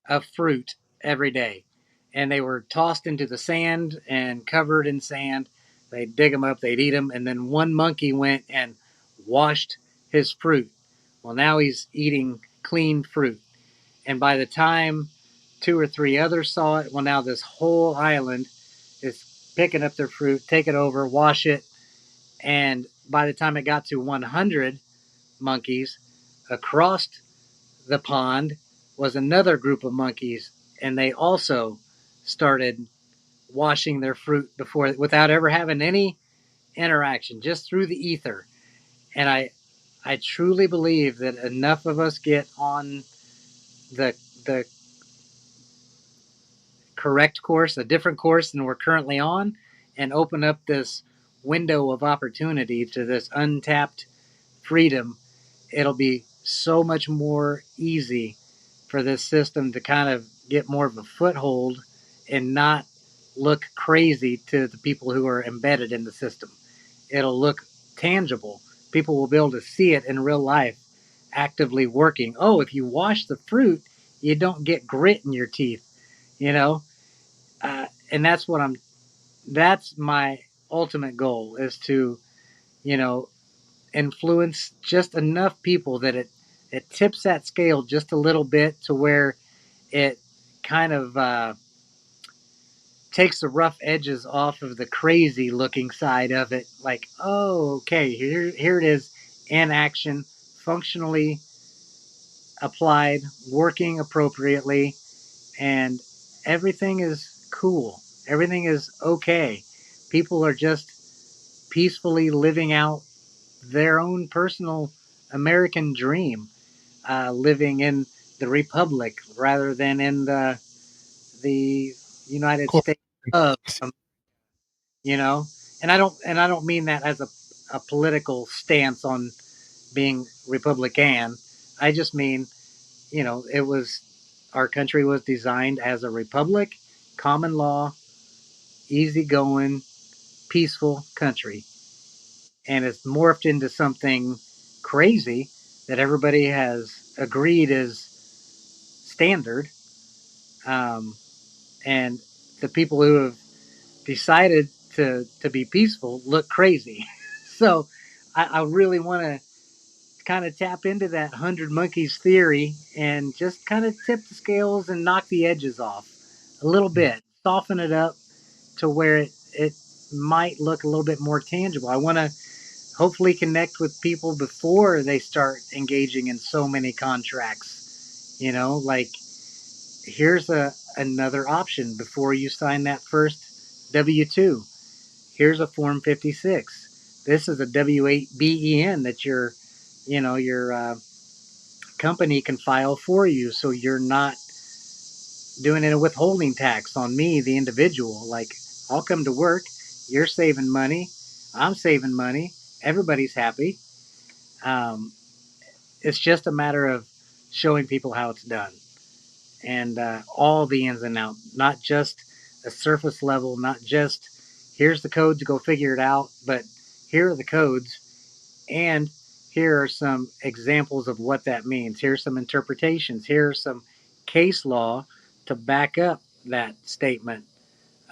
a fruit every day, and they were tossed into the sand and covered in sand. They'd dig them up, they'd eat them, and then one monkey went and washed his fruit. Well, now he's eating clean fruit, and by the time two or three others saw it, well, now this whole island is picking up their fruit, take it over, wash it, and by the time it got to 100 monkeys, Across the pond was another group of monkeys, and they also started washing their fruit before without ever having any interaction, just through the ether. And I truly believe that enough of us get on the correct course, a different course than we're currently on, and open up this window of opportunity to this untapped freedom, it'll be so much more easy for this system to kind of get more of a foothold and not look crazy to the people who are embedded in the system. It'll look tangible. People will be able to see it in real life actively working. Oh, if you wash the fruit, you don't get grit in your teeth, you know? And that's my ultimate goal is to, you know, influence just enough people that it tips that scale just a little bit to where it kind of takes the rough edges off of the crazy looking side of it. Like, oh, okay, here it is in action, functionally applied, working appropriately, and everything is cool. Everything is okay. People are just peacefully living out their own personal American dream, living in the republic rather than in the United Cool. States of, you know. And I don't mean that as a political stance on being Republican. I just mean, it was our country was designed as a republic, common law, easygoing, peaceful country, and it's morphed into something crazy that everybody has agreed is standard. Um, and the people who have decided to be peaceful look crazy. So I really want to kind of tap into that 100 monkeys theory and just kind of tip the scales and knock the edges off a little bit, soften it up to where it might look a little bit more tangible. I want to hopefully connect with people before they start engaging in so many contracts. Like, here's another option before you sign that first W-2. Here's a Form 56. This is a W-8BEN that your company can file for you, so you're not doing a withholding tax on me, the individual. Like, I'll come to work, you're saving money, I'm saving money, everybody's happy. Um, it's just a matter of showing people how it's done, and all the ins and outs, not just a surface level, not just here's the code to go figure it out, but here are the codes, and here are some examples of what that means. Here's some interpretations. Here's some case law to back up that statement.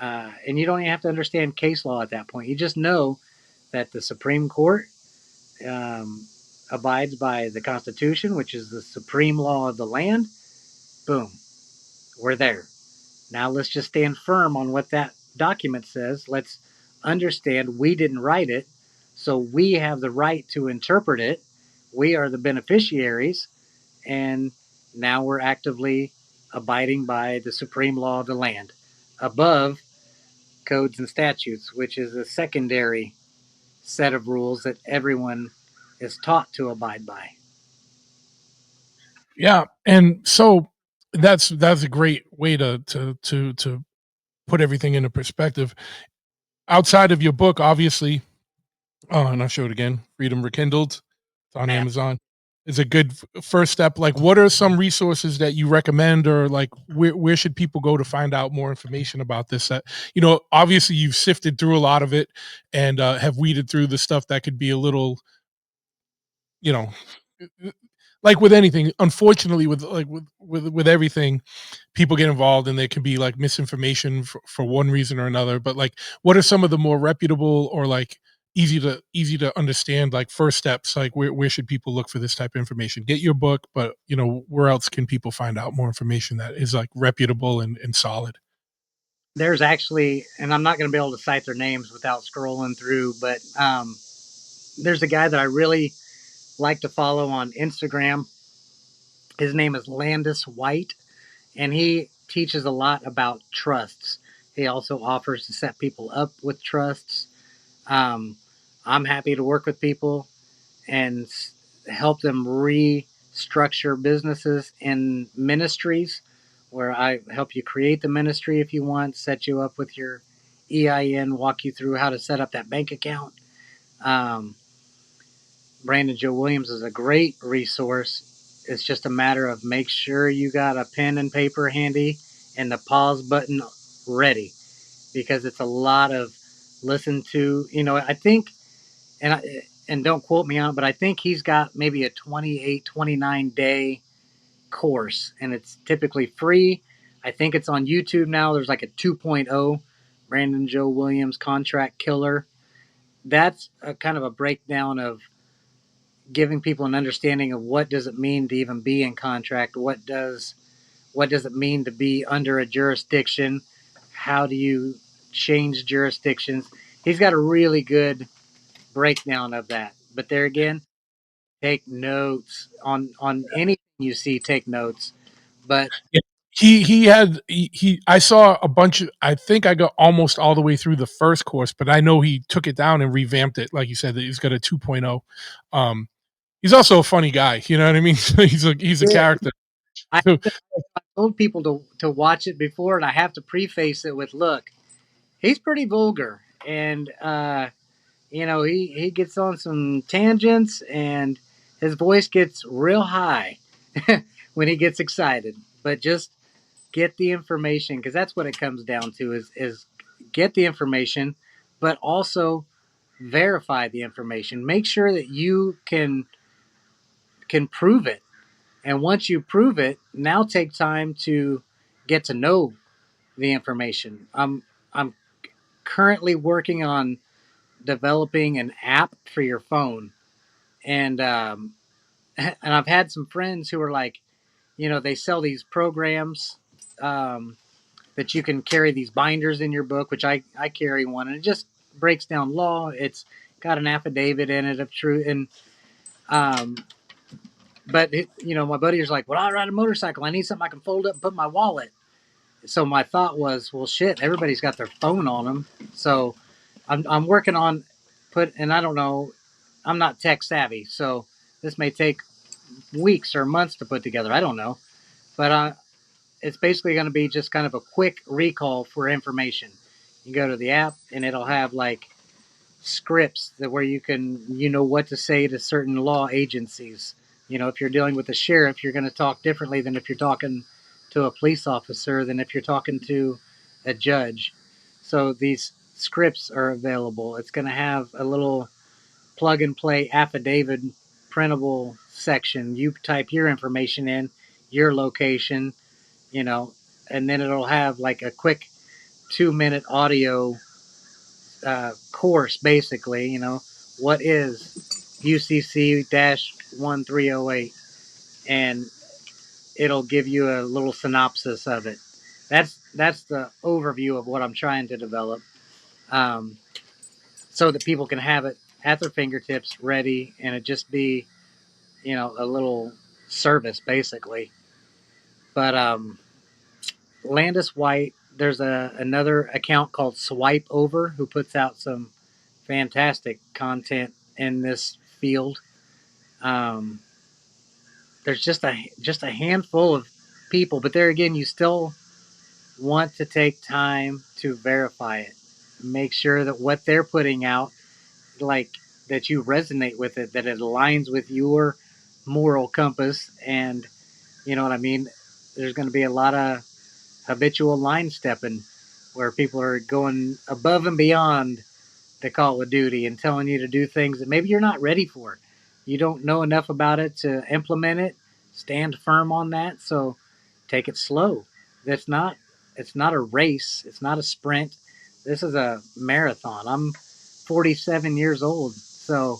And you don't even have to understand case law at that point. You just know that the Supreme Court um, abides by the Constitution, which is the supreme law of the land. Boom, we're there. Now let's just stand firm on what that document says. Let's understand we didn't write it, so we have the right to interpret it. We are the beneficiaries, and now we're actively abiding by the supreme law of the land above codes and statutes, which is a secondary set of rules that everyone is taught to abide by. Yeah, and so that's a great way to put everything into perspective. Outside of your book, obviously, and I'll show it again. Freedom Rekindled. It's on Man, Amazon. It's a good first step. Like, what are some resources that you recommend, or like where should people go to find out more information about this? That obviously you've sifted through a lot of it and have weeded through the stuff that could be a little, you know, like with anything. Unfortunately, with everything, people get involved and there can be like misinformation for one reason or another. But like, what are some of the more reputable or like easy to understand like first steps? Like, where should people look for this type of information? Get your book, but where else can people find out more information that is like reputable and solid? there's actually, and I'm not going to be able to cite their names without scrolling through, but there's a guy that I really like to follow on Instagram. His name is Landis White, and he teaches a lot about trusts. He also offers to set people up with trusts. Um, I'm happy to work with people and help them restructure businesses and ministries, where I help you create the ministry if you want, set you up with your EIN, walk you through how to set up that bank account. Um, Brandon Joe Williams is a great resource. It's just a matter of make sure you got a pen and paper handy and the pause button ready, because it's a lot of listen to. I think, and don't quote me on it, but I think he's got maybe a 28, 29 day course, and it's typically free. I think it's on YouTube now. There's like a 2.0, Brandon Joe Williams Contract Killer. That's a kind of a breakdown of giving people an understanding of what does it mean to even be in contract. What does it mean to be under a jurisdiction? How do you change jurisdictions? He's got a really good breakdown of that. But there again, take notes on anything you see. Take notes. But Yeah. He had he I saw a bunch of, I think I got almost all the way through the first course, but I know he took it down and revamped it. Like you said, that he's got a 2.0. He's also a funny guy, you know what I mean? He's a yeah, character. I So told people to watch it before, and I have to preface it with, look, he's pretty vulgar, and he gets on some tangents, and his voice gets real high when he gets excited. But just get the information, because that's what it comes down to, is get the information, but also verify the information. Make sure that you can prove it. And once you prove it, now take time to get to know the information. I'm currently working on developing an app for your phone, and and I've had some friends who are like, they sell these programs, um, that you can carry these binders in your book, which I carry one, and it just breaks down law. It's got an affidavit in it of true, and um, but my buddy was like, well, I ride a motorcycle. I need something I can fold up and put in my wallet. So my thought was, well, shit, everybody's got their phone on them. So I'm working on and I don't know, I'm not tech savvy, so this may take weeks or months to put together. I don't know, but it's basically going to be just kind of a quick recall for information. You go to the app and it'll have like scripts that where you know what to say to certain law agencies. If you're dealing with a sheriff, you're going to talk differently than if you're talking to a police officer, than if you're talking to a judge. So these scripts are available. It's going to have a little plug and play affidavit printable section. You type your information in, your location, you know, and then it'll have like a quick 2 minute audio course, basically. What is UCC 1308, and it'll give you a little synopsis of it. That's the overview of what I'm trying to develop, um, so that people can have it at their fingertips, ready, and it just be a little service, basically. But Landis White, there's another account called Swipe Over who puts out some fantastic content in this field. Um, there's just a handful of people, but there again, you still want to take time to verify it. Make sure that what they're putting out, like, that you resonate with it, that it aligns with your moral compass, and you know what I mean. There's going to be a lot of habitual line stepping, where people are going above and beyond the Call of Duty and telling you to do things that maybe you're not ready for. You don't know enough about it to implement it. Stand firm on that. So take it slow. That's not it's not a race. It's not a sprint. This is a marathon. I'm 47 years old. So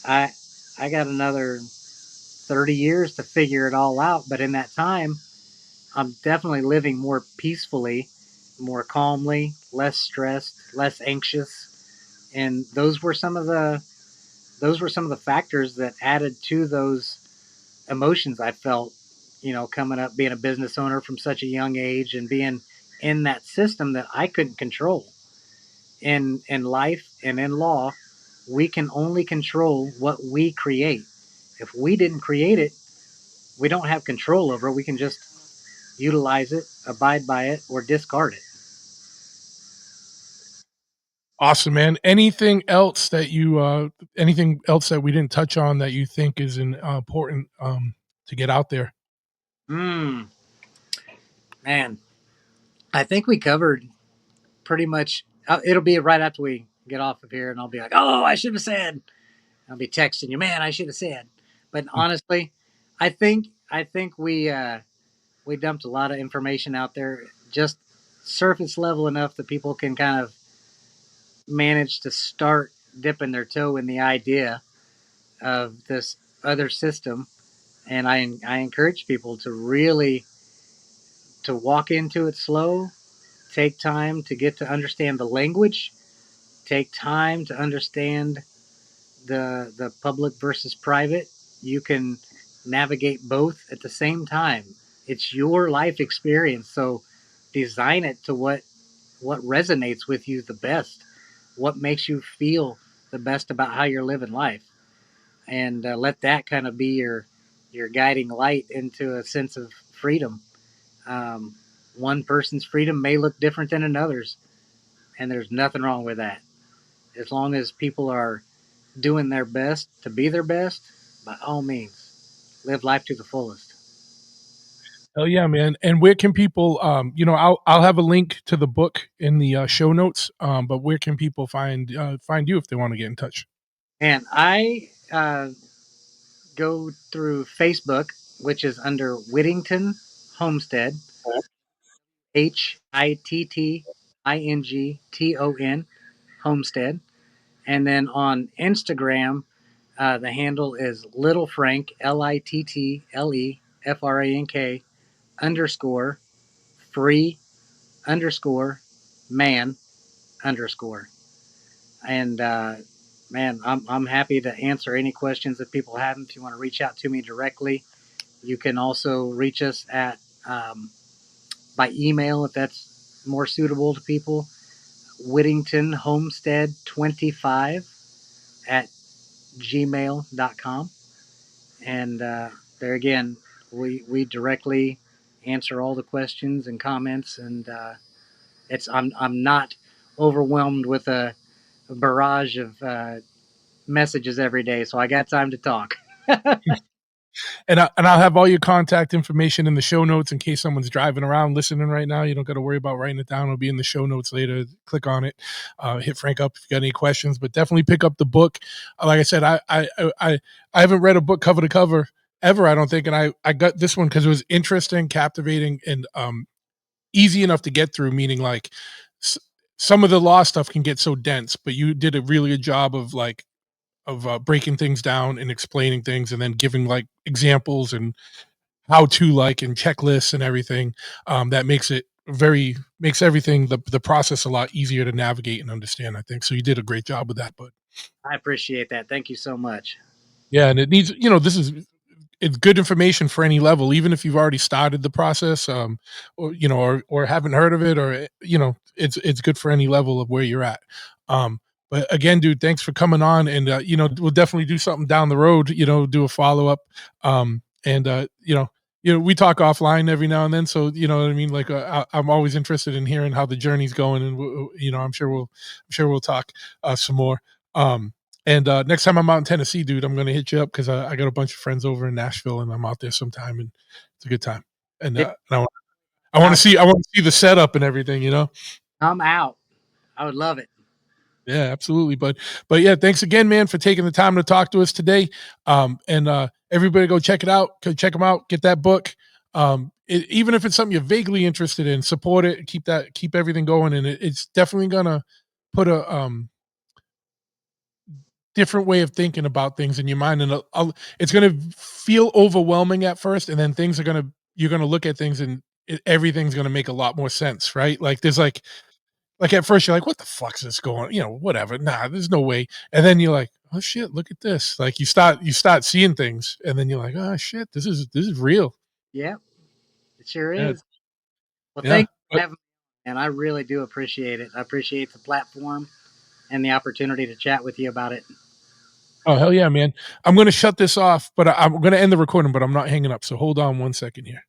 I I got another 30 years to figure it all out, but in that time, I'm definitely living more peacefully, more calmly, less stressed, less anxious, and those were some of those were some of the factors that added to those emotions I felt, coming up, being a business owner from such a young age and being in that system that I couldn't control. In life and in law, we can only control what we create. If we didn't create it, we don't have control over it. We can just utilize it, abide by it, or discard it. Awesome, man. Anything else that we didn't touch on that you think is important to get out there? Hmm, man, I think we covered pretty much. It'll be right after we get off of here, and I'll be like, "Oh, I should have said." I'll be texting you, man. I should have said. But honestly, I think we dumped a lot of information out there, just surface level enough that people can kind of manage to start dipping their toe in the idea of this other system. And I encourage people to really to walk into it slow, take time to get to understand the language, take time to understand the public versus private. You can navigate both at the same time. It's your life experience, so design it to what resonates with you the best, what makes you feel the best about how you're living life, and let that kind of be your guiding light into a sense of freedom. Um, One person's freedom may look different than another's, and there's nothing wrong with that. As long as people are doing their best to be their best, by all means, live life to the fullest. Oh yeah, man. And where can people I'll have a link to the book in the show notes. But where can people find you if they want to get in touch? And I go through Facebook, which is under Whittington Homestead, Hittington Homestead. And then on Instagram, the handle is Little Frank, LITTLEFRANK underscore free underscore man underscore. And man, I'm happy to answer any questions that people have. If you want to reach out to me directly, you can also reach us at by email if that's more suitable to people. Whittington Homestead 25 at gmail.com. And there again, we directly answer all the questions and comments. And I'm not overwhelmed with a barrage of messages every day, so I got time to talk. And I'll have all your contact information in the show notes in case someone's driving around listening right now. You don't got to worry about writing it down. It'll be in the show notes later. Click on it. Hit Frank up if you got any questions. But definitely pick up the book. Like I said, I haven't read a book cover to cover ever. I don't think, and I got this one because it was interesting, captivating, and easy enough to get through. Meaning like s- some of the law stuff can get so dense, but you did a really good job of breaking things down and explaining things and then giving like examples and how to like and checklists and everything that makes everything the process a lot easier to navigate and understand. I think so. You did a great job with that, but I appreciate that. Thank you so much. yeah, and it needs this is it's good information for any level, even if you've already started the process, or haven't heard of it, or it's good for any level of where you're at. But again, dude, thanks for coming on, and we'll definitely do something down the road. Do a follow up, and we talk offline every now and then, so you know what I mean. Like, I'm always interested in hearing how the journey's going, and I'm sure we'll talk some more. Um, and next time I'm out in Tennessee, dude, I'm gonna hit you up because I got a bunch of friends over in Nashville, and I'm out there sometime, and it's a good time. And, If I want to I see the setup and everything. come out, I would love it. Yeah, absolutely. But yeah, thanks again, man, for taking the time to talk to us today. And everybody, go check it out. Go check them out. Get that book. Even if it's something you're vaguely interested in, support it. Keep everything going, and it's definitely gonna put a different way of thinking about things in your mind, and it's going to feel overwhelming at first, and then you're going to look at things, and everything's going to make a lot more sense, right? Like there's like at first you're like, what the fuck's this going, whatever, nah, there's no way, and then you're like, "Oh shit, look at this." Like you start seeing things and then you're like, "Oh shit, this is real." Yeah, it sure Yeah, is. Well, yeah. thank you for having me, and I really do appreciate it. I appreciate the platform and the opportunity to chat with you about it. Oh, hell yeah, man. I'm gonna shut this off, but I'm gonna end the recording, but I'm not hanging up, so hold on 1 second here.